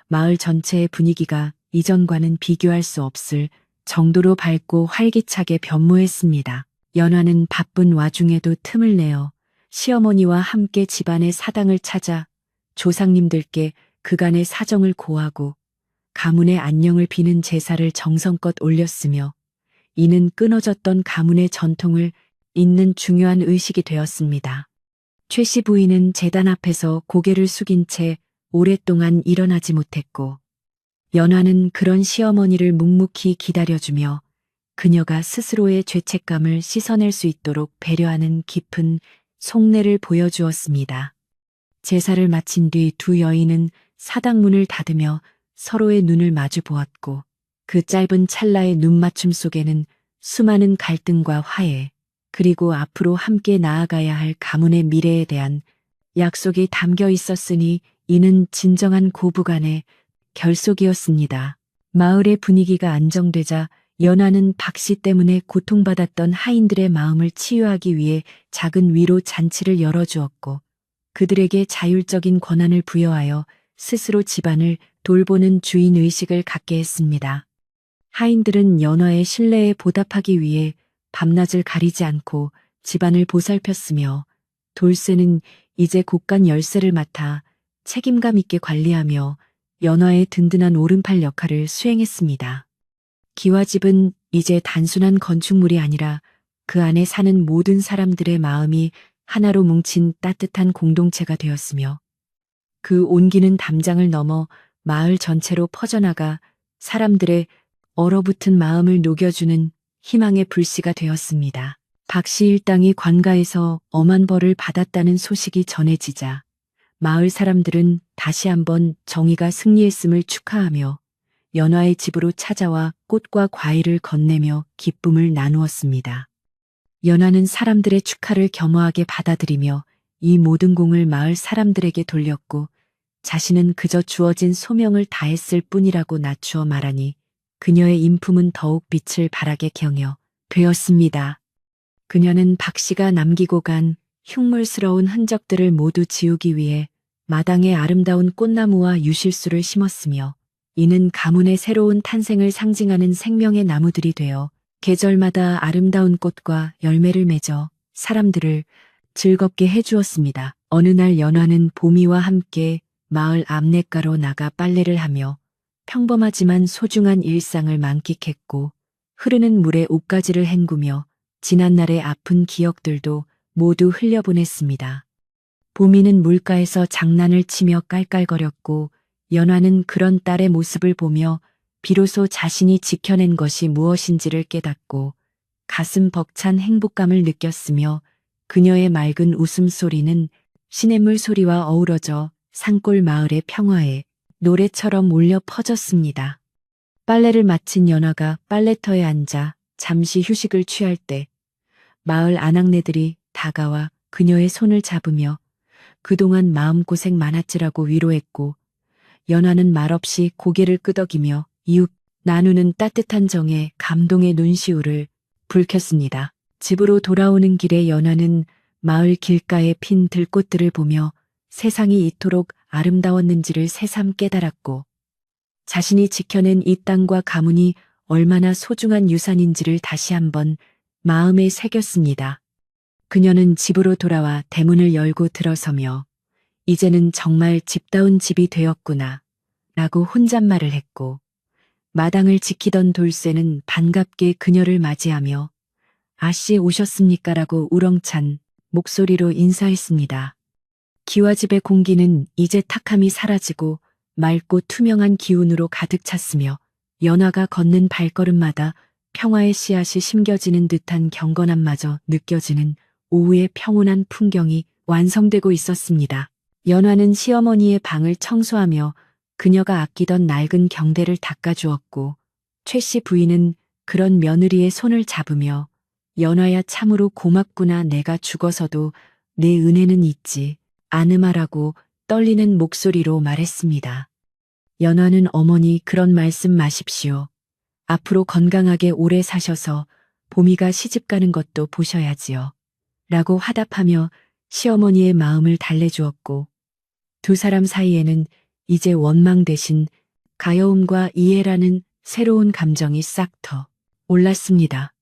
Speaker 1: 마을 전체의 분위기가 이전과는 비교할 수 없을 정도로 밝고 활기차게 변모했습니다. 연화는 바쁜 와중에도 틈을 내어 시어머니와 함께 집안의 사당을 찾아 조상님들께 그간의 사정을 고하고 가문의 안녕을 비는 제사를 정성껏 올렸으며, 이는 끊어졌던 가문의 전통을 잇는 중요한 의식이 되었습니다. 최씨 부인은 제단 앞에서 고개를 숙인 채 오랫동안 일어나지 못했고, 연화는 그런 시어머니를 묵묵히 기다려주며 그녀가 스스로의 죄책감을 씻어낼 수 있도록 배려하는 깊은 속내를 보여주었습니다. 제사를 마친 뒤 두 여인은 사당문을 닫으며 서로의 눈을 마주 보았고, 그 짧은 찰나의 눈맞춤 속에는 수많은 갈등과 화해, 그리고 앞으로 함께 나아가야 할 가문의 미래에 대한 약속이 담겨 있었으니, 이는 진정한 고부간의 결속이었습니다. 마을의 분위기가 안정되자 연화는 박씨 때문에 고통받았던 하인들의 마음을 치유하기 위해 작은 위로 잔치를 열어주었고, 그들에게 자율적인 권한을 부여하여 스스로 집안을 돌보는 주인의식을 갖게 했습니다. 하인들은 연화의 신뢰에 보답하기 위해 밤낮을 가리지 않고 집안을 보살폈으며, 돌쇠는 이제 곳간 열쇠를 맡아 책임감 있게 관리하며 연화의 든든한 오른팔 역할을 수행했습니다. 기와집은 이제 단순한 건축물이 아니라 그 안에 사는 모든 사람들의 마음이 하나로 뭉친 따뜻한 공동체가 되었으며, 그 온기는 담장을 넘어 마을 전체로 퍼져나가 사람들의 얼어붙은 마음을 녹여주는 희망의 불씨가 되었습니다. 박씨 일당이 관가에서 엄한 벌을 받았다는 소식이 전해지자 마을 사람들은 다시 한번 정의가 승리했음을 축하하며 연화의 집으로 찾아와 꽃과 과일을 건네며 기쁨을 나누었습니다. 연화는 사람들의 축하를 겸허하게 받아들이며 이 모든 공을 마을 사람들에게 돌렸고, 자신은 그저 주어진 소명을 다했을 뿐이라고 낮추어 말하니 그녀의 인품은 더욱 빛을 발하게 경여 되었습니다. 그녀는 박씨가 남기고 간 흉물스러운 흔적들을 모두 지우기 위해 마당에 아름다운 꽃나무와 유실수를 심었으며, 이는 가문의 새로운 탄생을 상징하는 생명의 나무들이 되어 계절마다 아름다운 꽃과 열매를 맺어 사람들을 즐겁게 해주었습니다. 어느 날 연화는 보미와 함께 마을 앞냇가로 나가 빨래를 하며 평범하지만 소중한 일상을 만끽했고, 흐르는 물에 옷가지를 헹구며 지난날의 아픈 기억들도 모두 흘려보냈습니다. 보미는 물가에서 장난을 치며 깔깔거렸고, 연화는 그런 딸의 모습을 보며 비로소 자신이 지켜낸 것이 무엇인지를 깨닫고 가슴 벅찬 행복감을 느꼈으며, 그녀의 맑은 웃음소리는 시냇물 소리와 어우러져 산골 마을의 평화에 노래처럼 울려 퍼졌습니다. 빨래를 마친 연화가 빨래터에 앉아 잠시 휴식을 취할 때 마을 아낙네들이 다가와 그녀의 손을 잡으며 그동안 마음고생 많았지라고 위로했고, 연화는 말없이 고개를 끄덕이며 이웃 나누는 따뜻한 정에 감동의 눈시울을 붉혔습니다. 집으로 돌아오는 길에 연화는 마을 길가에 핀 들꽃들을 보며 세상이 이토록 아름다웠는지를 새삼 깨달았고, 자신이 지켜낸 이 땅과 가문이 얼마나 소중한 유산인지를 다시 한번 마음에 새겼습니다. 그녀는 집으로 돌아와 대문을 열고 들어서며 이제는 정말 집다운 집이 되었구나 라고 혼잣말을 했고, 마당을 지키던 돌쇠는 반갑게 그녀를 맞이하며 아씨 오셨습니까? 라고 우렁찬 목소리로 인사했습니다. 기와집의 공기는 이제 탁함이 사라지고 맑고 투명한 기운으로 가득 찼으며, 연화가 걷는 발걸음마다 평화의 씨앗이 심겨지는 듯한 경건함마저 느껴지는 오후의 평온한 풍경이 완성되고 있었습니다. 연화는 시어머니의 방을 청소하며 그녀가 아끼던 낡은 경대를 닦아주었고 최 씨 부인은 그런 며느리의 손을 잡으며 연화야 참으로 고맙구나 내가 죽어서도 내 은혜는 잊지 않으마라고 떨리는 목소리로 말했습니다. 연화는 어머니 그런 말씀 마십시오. 앞으로 건강하게 오래 사셔서 보미가 시집가는 것도 보셔야지요. 라고 화답하며 시어머니의 마음을 달래주었고 두 사람 사이에는 이제 원망 대신 가여움과 이해라는 새로운 감정이 싹 터 올랐습니다.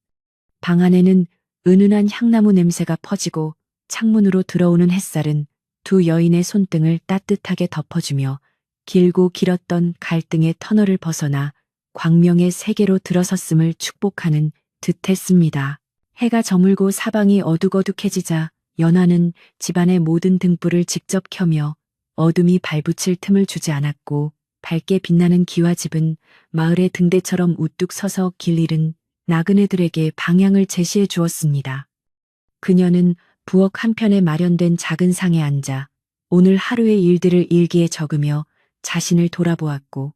Speaker 1: 방 안에는 은은한 향나무 냄새가 퍼지고 창문으로 들어오는 햇살은 두 여인의 손등을 따뜻하게 덮어주며 길고 길었던 갈등의 터널을 벗어나 광명의 세계로 들어섰음을 축복하는 듯했습니다. 해가 저물고 사방이 어둑어둑해지자 연화는 집안의 모든 등불을 직접 켜며 어둠이 발붙일 틈을 주지 않았고 밝게 빛나는 기와집은 마을의 등대처럼 우뚝 서서 길 잃은 나그네들에게 방향을 제시해 주었습니다. 그녀는 부엌 한편에 마련된 작은 상에 앉아 오늘 하루의 일들을 일기에 적으며 자신을 돌아보았고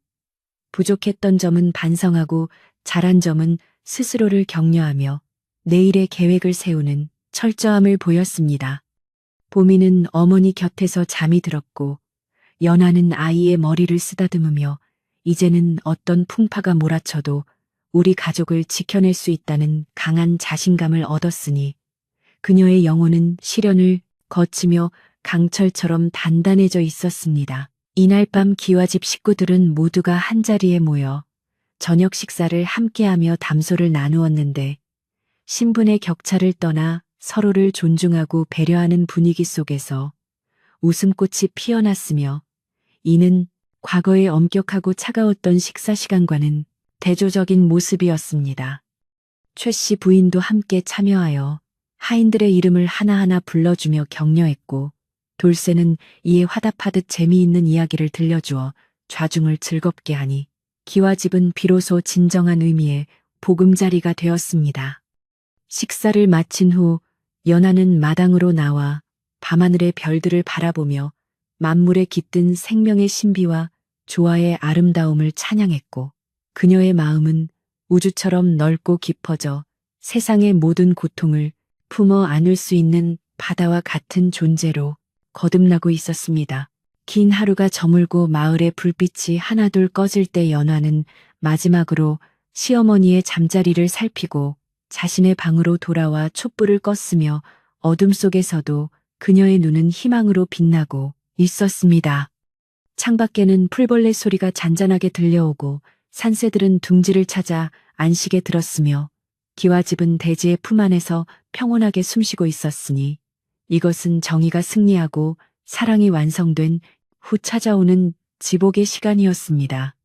Speaker 1: 부족했던 점은 반성하고 잘한 점은 스스로를 격려하며 내일의 계획을 세우는 철저함을 보였습니다. 보미는 어머니 곁에서 잠이 들었고 연화는 아이의 머리를 쓰다듬으며 이제는 어떤 풍파가 몰아쳐도 우리 가족을 지켜낼 수 있다는 강한 자신감을 얻었으니 그녀의 영혼은 시련을 거치며 강철처럼 단단해져 있었습니다. 이날 밤 기와집 식구들은 모두가 한자리에 모여 저녁 식사를 함께하며 담소를 나누었는데 신분의 격차를 떠나 서로를 존중하고 배려하는 분위기 속에서 웃음꽃이 피어났으며 이는 과거의 엄격하고 차가웠던 식사 시간과는 대조적인 모습이었습니다. 최 씨 부인도 함께 참여하여 하인들의 이름을 하나하나 불러주며 격려했고 돌쇠는 이에 화답하듯 재미있는 이야기를 들려주어 좌중을 즐겁게 하니 기와집은 비로소 진정한 의미의 보금자리가 되었습니다. 식사를 마친 후 연화는 마당으로 나와 밤하늘의 별들을 바라보며 만물에 깃든 생명의 신비와 조화의 아름다움을 찬양했고 그녀의 마음은 우주처럼 넓고 깊어져 세상의 모든 고통을 품어 안을 수 있는 바다와 같은 존재로 거듭나고 있었습니다. 긴 하루가 저물고 마을의 불빛이 하나둘 꺼질 때 연화는 마지막으로 시어머니의 잠자리를 살피고 자신의 방으로 돌아와 촛불을 껐으며 어둠 속에서도 그녀의 눈은 희망으로 빛나고 있었습니다. 창밖에는 풀벌레 소리가 잔잔하게 들려오고 산새들은 둥지를 찾아 안식에 들었으며 기와집은 대지의 품 안에서 평온하게 숨쉬고 있었으니 이것은 정의가 승리하고 사랑이 완성된 후 찾아오는 지복의 시간이었습니다.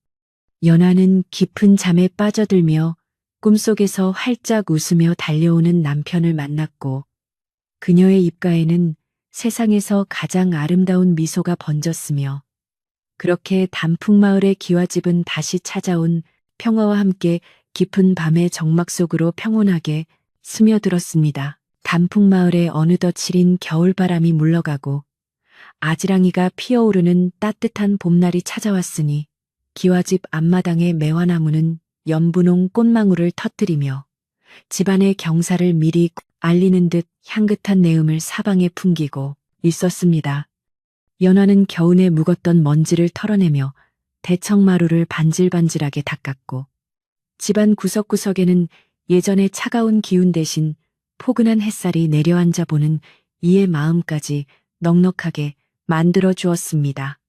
Speaker 1: 연화는 깊은 잠에 빠져들며 꿈속에서 활짝 웃으며 달려오는 남편을 만났고 그녀의 입가에는 세상에서 가장 아름다운 미소가 번졌으며 그렇게 단풍마을의 기와집은 다시 찾아온 평화와 함께 깊은 밤의 정막 속으로 평온하게 스며들었습니다. 단풍마을에 어느덧 시린 겨울바람이 물러가고 아지랑이가 피어오르는 따뜻한 봄날이 찾아왔으니 기와집 앞마당의 매화나무는 연분홍 꽃망울을 터뜨리며 집안의 경사를 미리 알리는 듯 향긋한 내음을 사방에 풍기고 있었습니다. 연화는 겨우내 묵었던 먼지를 털어내며 대청마루를 반질반질하게 닦았고 집안 구석구석에는 예전의 차가운 기운 대신 포근한 햇살이 내려앉아 보는 이의 마음까지 넉넉하게 만들어 주었습니다.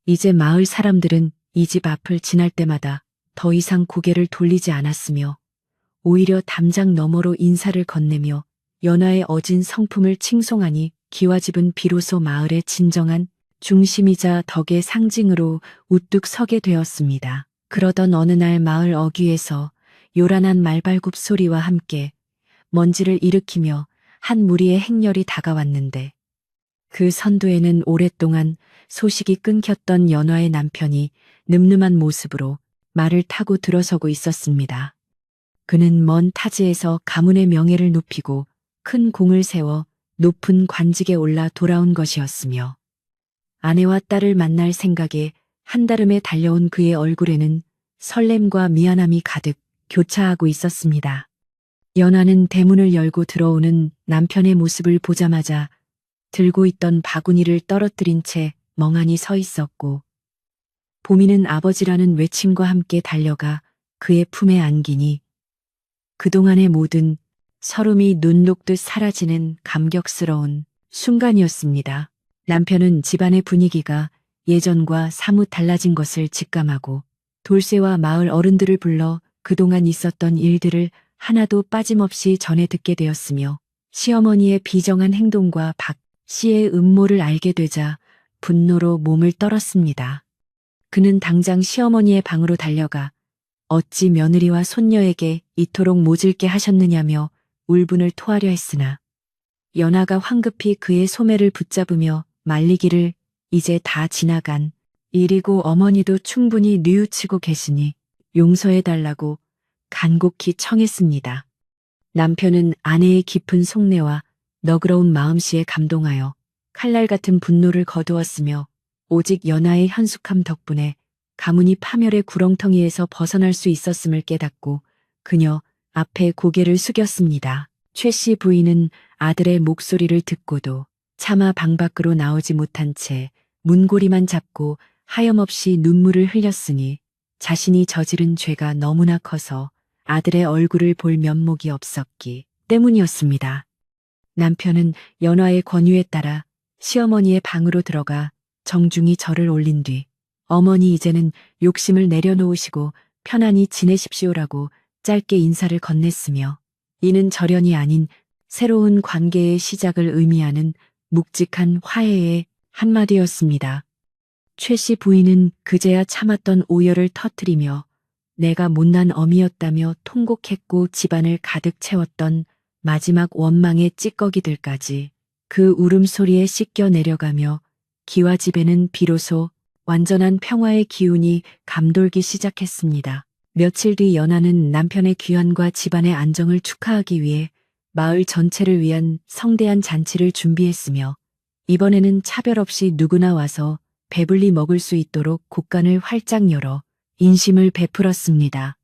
Speaker 1: 이제 마을 사람들은 이 집 앞을 지날 때마다 더 이상 고개를 돌리지 않았으며 오히려 담장 너머로 인사를 건네며 연화의 어진 성품을 칭송하니 기와집은 비로소 마을의 진정한 중심이자 덕의 상징으로 우뚝 서게 되었습니다. 그러던 어느 날 마을 어귀에서 요란한 말발굽 소리와 함께 먼지를 일으키며 한 무리의 행렬이 다가왔는데 그 선두에는 오랫동안 소식이 끊겼던 연화의 남편이 늠름한 모습으로 말을 타고 들어서고 있었습니다. 그는 먼 타지에서 가문의 명예를 높이고 큰 공을 세워 높은 관직에 올라 돌아온 것이었으며 아내와 딸을 만날 생각에 한달음에 달려온 그의 얼굴에는 설렘과 미안함이 가득 교차하고 있었습니다. 연화는 대문을 열고 들어오는 남편의 모습을 보자마자 들고 있던 바구니를 떨어뜨린 채 멍하니 서 있었고, 보미는 아버지라는 외침과 함께 달려가 그의 품에 안기니 그동안의 모든 서름이 눈 녹듯 사라지는 감격스러운 순간이었습니다. 남편은 집안의 분위기가 예전과 사뭇 달라진 것을 직감하고 돌쇠와 마을 어른들을 불러 그동안 있었던 일들을 하나도 빠짐없이 전해 듣게 되었으며, 시어머니의 비정한 행동과 박 씨의 음모를 알게 되자 분노로 몸을 떨었습니다. 그는 당장 시어머니의 방으로 달려가 어찌 며느리와 손녀에게 이토록 모질게 하셨느냐며 울분을 토하려 했으나, 연하가 황급히 그의 소매를 붙잡으며 말리기를 이제 다 지나간 일이고 어머니도 충분히 뉘우치고 계시니 용서해달라고 간곡히 청했습니다. 남편은 아내의 깊은 속내와 너그러운 마음씨에 감동하여 칼날 같은 분노를 거두었으며, 오직 연하의 현숙함 덕분에 가문이 파멸의 구렁텅이에서 벗어날 수 있었음을 깨닫고 그녀 앞에 고개를 숙였습니다. 최 씨 부인은 아들의 목소리를 듣고도 차마 방 밖으로 나오지 못한 채 문고리만 잡고 하염없이 눈물을 흘렸으니, 자신이 저지른 죄가 너무나 커서 아들의 얼굴을 볼 면목이 없었기 때문이었습니다. 남편은 연화의 권유에 따라 시어머니의 방으로 들어가 정중히 절을 올린 뒤, 어머니 이제는 욕심을 내려놓으시고 편안히 지내십시오라고 짧게 인사를 건넸으며, 이는 절연이 아닌 새로운 관계의 시작을 의미하는 묵직한 화해의 한마디였습니다. 최 씨 부인은 그제야 참았던 오열을 터뜨리며 내가 못난 어미였다며 통곡했고, 집안을 가득 채웠던 마지막 원망의 찌꺼기들까지 그 울음소리에 씻겨 내려가며 기와 집에는 비로소 완전한 평화의 기운이 감돌기 시작했습니다. 며칠 뒤 연하는 남편의 귀환과 집안의 안정을 축하하기 위해 마을 전체를 위한 성대한 잔치를 준비했으며, 이번에는 차별 없이 누구나 와서 배불리 먹을 수 있도록 곳간을 활짝 열어 인심을 베풀었습니다.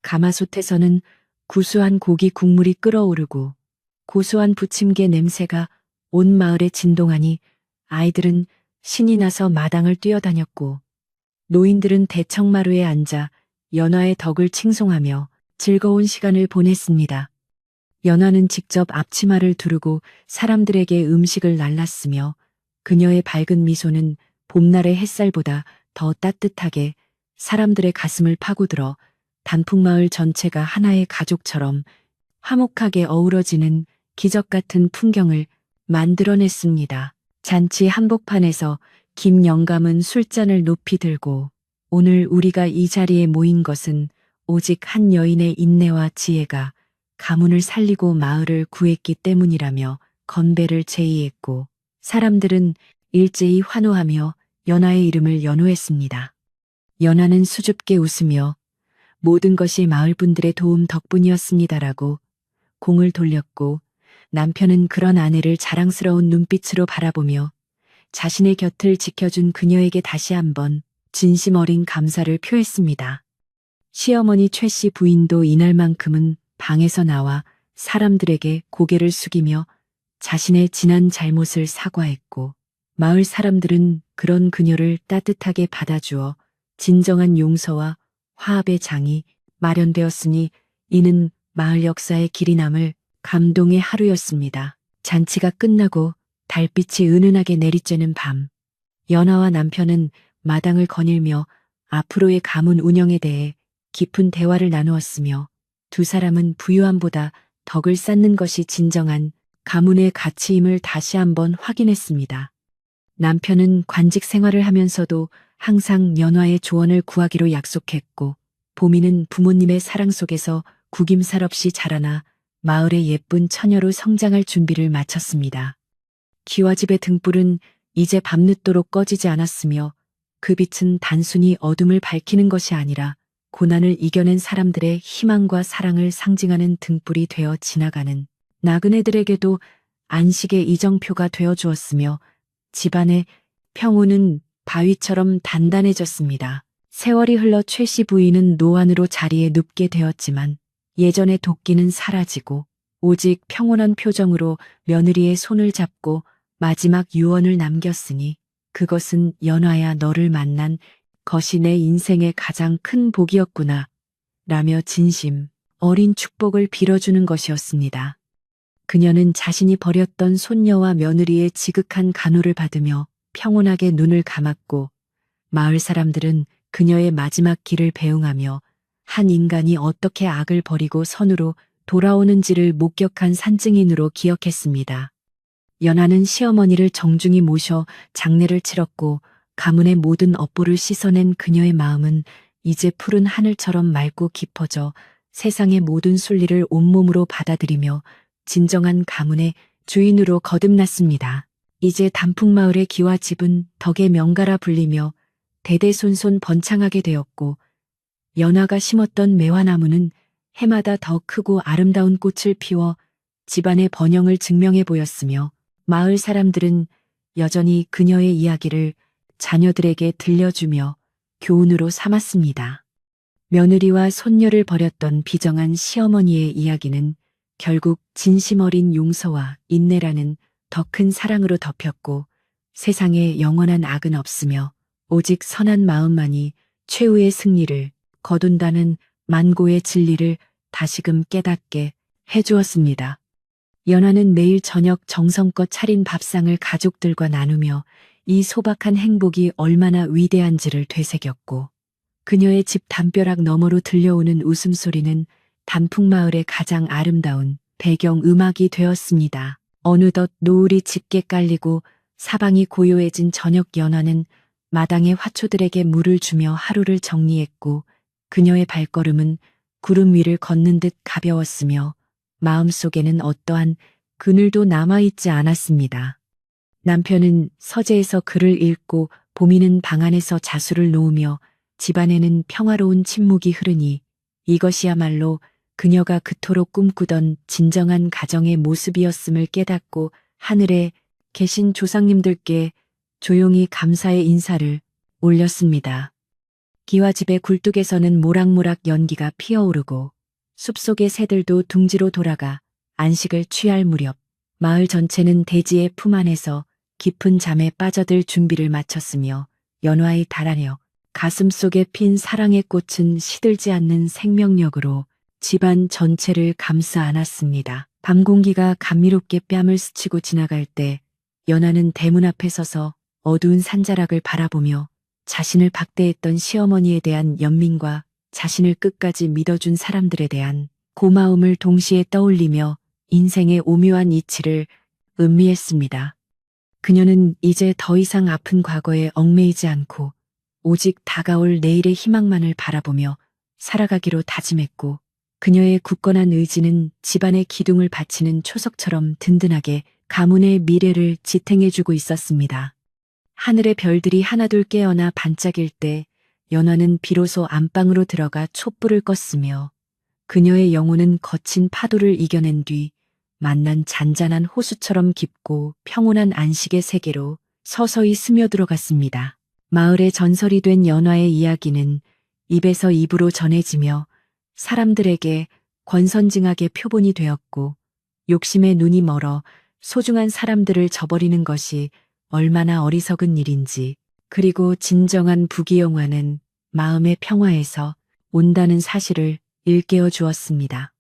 Speaker 1: 가마솥에서는 구수한 고기 국물이 끓어오르고 고소한 부침개 냄새가 온 마을에 진동하니, 아이들은 신이 나서 마당을 뛰어다녔고 노인들은 대청마루에 앉아 연화의 덕을 칭송하며 즐거운 시간을 보냈습니다. 연화는 직접 앞치마를 두르고 사람들에게 음식을 날랐으며, 그녀의 밝은 미소는 봄날의 햇살보다 더 따뜻하게 사람들의 가슴을 파고들어 단풍마을 전체가 하나의 가족처럼 화목하게 어우러지는 기적 같은 풍경을 만들어냈습니다. 잔치 한복판에서 김 영감은 술잔을 높이 들고, 오늘 우리가 이 자리에 모인 것은 오직 한 여인의 인내와 지혜가 가문을 살리고 마을을 구했기 때문이라며 건배를 제의했고, 사람들은 일제히 환호하며 연하의 이름을 연호했습니다. 연하는 수줍게 웃으며 모든 것이 마을 분들의 도움 덕분이었습니다라고 공을 돌렸고, 남편은 그런 아내를 자랑스러운 눈빛으로 바라보며 자신의 곁을 지켜준 그녀에게 다시 한번 진심 어린 감사를 표했습니다. 시어머니 최 씨 부인도 이날만큼은 방에서 나와 사람들에게 고개를 숙이며 자신의 지난 잘못을 사과했고, 마을 사람들은 그런 그녀를 따뜻하게 받아주어 진정한 용서와 화합의 장이 마련되었으니, 이는 마을 역사의 길이 남을 감동의 하루였습니다. 잔치가 끝나고 달빛이 은은하게 내리쬐는 밤, 연하와 남편은 마당을 거닐며 앞으로의 가문 운영에 대해 깊은 대화를 나누었으며, 두 사람은 부유함보다 덕을 쌓는 것이 진정한 가문의 가치임을 다시 한번 확인했습니다. 남편은 관직 생활을 하면서도 항상 연화의 조언을 구하기로 약속했고, 보미는 부모님의 사랑 속에서 구김살 없이 자라나 마을의 예쁜 처녀로 성장할 준비를 마쳤습니다. 기와집의 등불은 이제 밤늦도록 꺼지지 않았으며, 그 빛은 단순히 어둠을 밝히는 것이 아니라 고난을 이겨낸 사람들의 희망과 사랑을 상징하는 등불이 되어 지나가는 나그네들에게도 안식의 이정표가 되어 주었으며, 집안의 평우는 바위처럼 단단해졌습니다. 세월이 흘러 최 씨 부인은 노안으로 자리에 눕게 되었지만 예전의 도끼는 사라지고 오직 평온한 표정으로 며느리의 손을 잡고 마지막 유언을 남겼으니 그것은 연화야 너를 만난 것이 내 인생의 가장 큰 복이었구나 라며 진심 어린 축복을 빌어주는 것이었습니다. 그녀는 자신이 버렸던 손녀와 며느리의 지극한 간호를 받으며 평온하게 눈을 감았고 마을 사람들은 그녀의 마지막 길을 배웅하며 한 인간이 어떻게 악을 버리고 선으로 돌아오는지를 목격한 산증인으로 기억했습니다. 연하는 시어머니를 정중히 모셔 장례를 치렀고 가문의 모든 업보를 씻어낸 그녀의 마음은 이제 푸른 하늘처럼 맑고 깊어져 세상의 모든 순리를 온몸으로 받아들이며 진정한 가문의 주인으로 거듭났습니다. 이제 단풍마을의 기와 집은 덕의 명가라 불리며 대대손손 번창하게 되었고 연화가 심었던 매화나무는 해마다 더 크고 아름다운 꽃을 피워 집안의 번영을 증명해 보였으며 마을 사람들은 여전히 그녀의 이야기를 자녀들에게 들려주며 교훈으로 삼았습니다. 며느리와 손녀를 버렸던 비정한 시어머니의 이야기는 결국 진심 어린 용서와 인내라는 더 큰 사랑으로 덮였고 세상에 영원한 악은 없으며 오직 선한 마음만이 최후의 승리를 거둔다는 만고의 진리를 다시금 깨닫게 해주었습니다. 연화는 매일 저녁 정성껏 차린 밥상을 가족들과 나누며 이 소박한 행복이 얼마나 위대한지를 되새겼고 그녀의 집 담벼락 너머로 들려오는 웃음소리는 단풍마을의 가장 아름다운 배경 음악이 되었습니다. 어느덧 노을이 짙게 깔리고 사방이 고요해진 저녁 연화는 마당의 화초들에게 물을 주며 하루를 정리했고 그녀의 발걸음은 구름 위를 걷는 듯 가벼웠으며 마음속에는 어떠한 그늘도 남아있지 않았습니다. 남편은 서재에서 글을 읽고 보미는 방 안에서 자수를 놓으며 집안에는 평화로운 침묵이 흐르니 이것이야말로 그녀가 그토록 꿈꾸던 진정한 가정의 모습이었음을 깨닫고 하늘에 계신 조상님들께 조용히 감사의 인사를 올렸습니다. 기와집의 굴뚝에서는 모락모락 연기가 피어오르고 숲속의 새들도 둥지로 돌아가 안식을 취할 무렵 마을 전체는 대지의 품 안에서 깊은 잠에 빠져들 준비를 마쳤으며 연화의 달아녀 가슴속에 핀 사랑의 꽃은 시들지 않는 생명력으로 집안 전체를 감싸 안았습니다. 밤 공기가 감미롭게 뺨을 스치고 지나갈 때 연화는 대문 앞에 서서 어두운 산자락을 바라보며 자신을 박대했던 시어머니에 대한 연민과 자신을 끝까지 믿어준 사람들에 대한 고마움을 동시에 떠올리며 인생의 오묘한 이치를 음미했습니다. 그녀는 이제 더 이상 아픈 과거에 얽매이지 않고 오직 다가올 내일의 희망만을 바라보며 살아가기로 다짐했고 그녀의 굳건한 의지는 집안의 기둥을 받치는 초석처럼 든든하게 가문의 미래를 지탱해주고 있었습니다. 하늘의 별들이 하나둘 깨어나 반짝일 때 연화는 비로소 안방으로 들어가 촛불을 껐으며 그녀의 영혼은 거친 파도를 이겨낸 뒤 만난 잔잔한 호수처럼 깊고 평온한 안식의 세계로 서서히 스며들어갔습니다. 마을의 전설이 된 연화의 이야기는 입에서 입으로 전해지며 사람들에게 권선징악의 표본이 되었고 욕심에 눈이 멀어 소중한 사람들을 저버리는 것이 얼마나 어리석은 일인지 그리고 진정한 부귀영화는 마음의 평화에서 온다는 사실을 일깨워 주었습니다.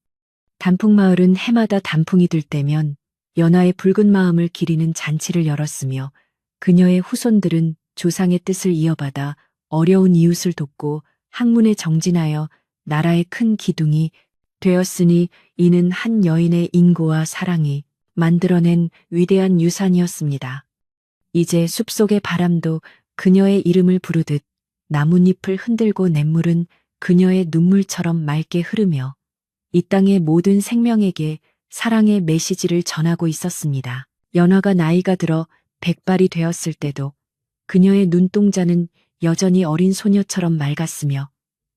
Speaker 1: 단풍마을은 해마다 단풍이 들 때면 연화의 붉은 마음을 기리는 잔치를 열었으며 그녀의 후손들은 조상의 뜻을 이어받아 어려운 이웃을 돕고 학문에 정진하여 나라의 큰 기둥이 되었으니 이는 한 여인의 인고와 사랑이 만들어낸 위대한 유산이었습니다. 이제 숲속의 바람도 그녀의 이름을 부르듯 나뭇잎을 흔들고 냇물은 그녀의 눈물처럼 맑게 흐르며 이 땅의 모든 생명에게 사랑의 메시지를 전하고 있었습니다. 연화가 나이가 들어 백발이 되었을 때도 그녀의 눈동자는 여전히 어린 소녀처럼 맑았으며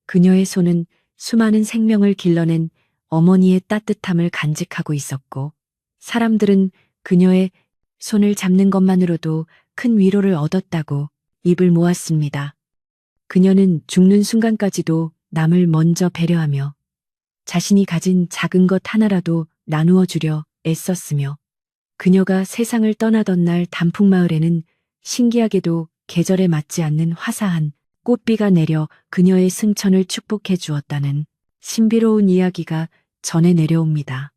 Speaker 1: 그녀의 손은 수많은 생명을 길러낸 어머니의 따뜻함을 간직하고 있었고 사람들은 그녀의 손을 잡는 것만으로도 큰 위로를 얻었다고 입을 모았습니다. 그녀는 죽는 순간까지도 남을 먼저 배려하며 자신이 가진 작은 것 하나라도 나누어 주려 애썼으며 그녀가 세상을 떠나던 날 단풍마을에는 신기하게도 계절에 맞지 않는 화사한 꽃비가 내려 그녀의 승천을 축복해 주었다는 신비로운 이야기가 전해 내려옵니다.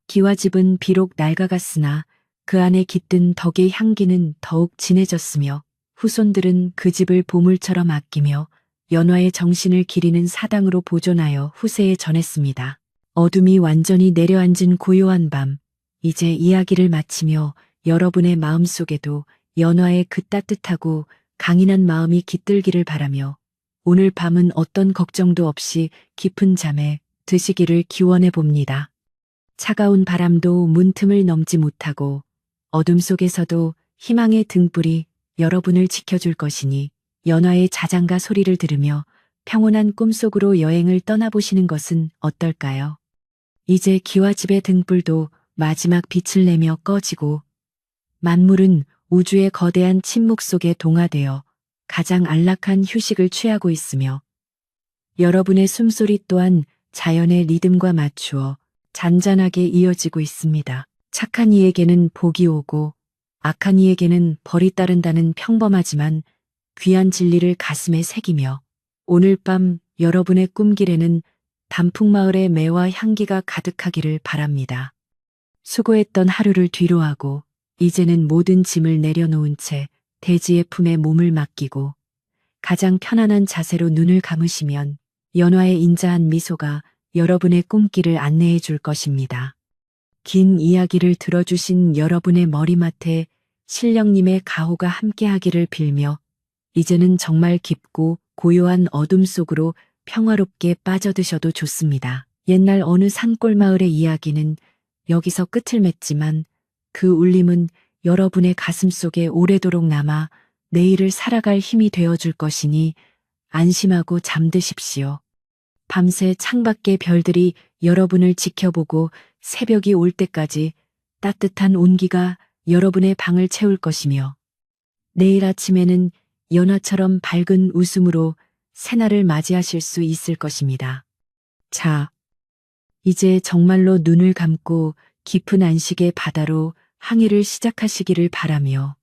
Speaker 1: 기와집은 비록 낡아갔으나 그 안에 깃든 덕의 향기는 더욱 진해졌으며 후손들은 그 집을 보물처럼 아끼며 연화의 정신을 기리는 사당으로 보존하여 후세에 전했습니다. 어둠이 완전히 내려앉은 고요한 밤, 이제 이야기를 마치며 여러분의 마음속에도 연화의 그 따뜻하고 강인한 마음이 깃들기를 바라며 오늘 밤은 어떤 걱정도 없이 깊은 잠에 드시기를 기원해 봅니다. 차가운 바람도 문틈을 넘지 못하고 어둠 속에서도 희망의 등불이 여러분을 지켜줄 것이니 연화의 자장가 소리를 들으며 평온한 꿈속으로 여행을 떠나보시는 것은 어떨까요? 이제 기와집의 등불도 마지막 빛을 내며 꺼지고 만물은 우주의 거대한 침묵 속에 동화되어 가장 안락한 휴식을 취하고 있으며 여러분의 숨소리 또한 자연의 리듬과 맞추어 잔잔하게 이어지고 있습니다. 착한 이에게는 복이 오고 악한 이에게는 벌이 따른다는 평범하지만 귀한 진리를 가슴에 새기며 오늘 밤 여러분의 꿈길에는 단풍마을의 매와 향기가 가득하기를 바랍니다. 수고했던 하루를 뒤로하고 이제는 모든 짐을 내려놓은 채 대지의 품에 몸을 맡기고 가장 편안한 자세로 눈을 감으시면 연화의 인자한 미소가 여러분의 꿈길을 안내해 줄 것입니다. 긴 이야기를 들어주신 여러분의 머리맡에 신령님의 가호가 함께하기를 빌며 이제는 정말 깊고 고요한 어둠 속으로 평화롭게 빠져드셔도 좋습니다. 옛날 어느 산골 마을의 이야기는 여기서 끝을 맺지만 그 울림은 여러분의 가슴 속에 오래도록 남아 내일을 살아갈 힘이 되어줄 것이니 안심하고 잠드십시오. 밤새 창밖의 별들이 여러분을 지켜보고 새벽이 올 때까지 따뜻한 온기가 여러분의 방을 채울 것이며 내일 아침에는 연화처럼 밝은 웃음으로 새날을 맞이하실 수 있을 것입니다. 자, 이제 정말로 눈을 감고 깊은 안식의 바다로 항해를 시작하시기를 바라며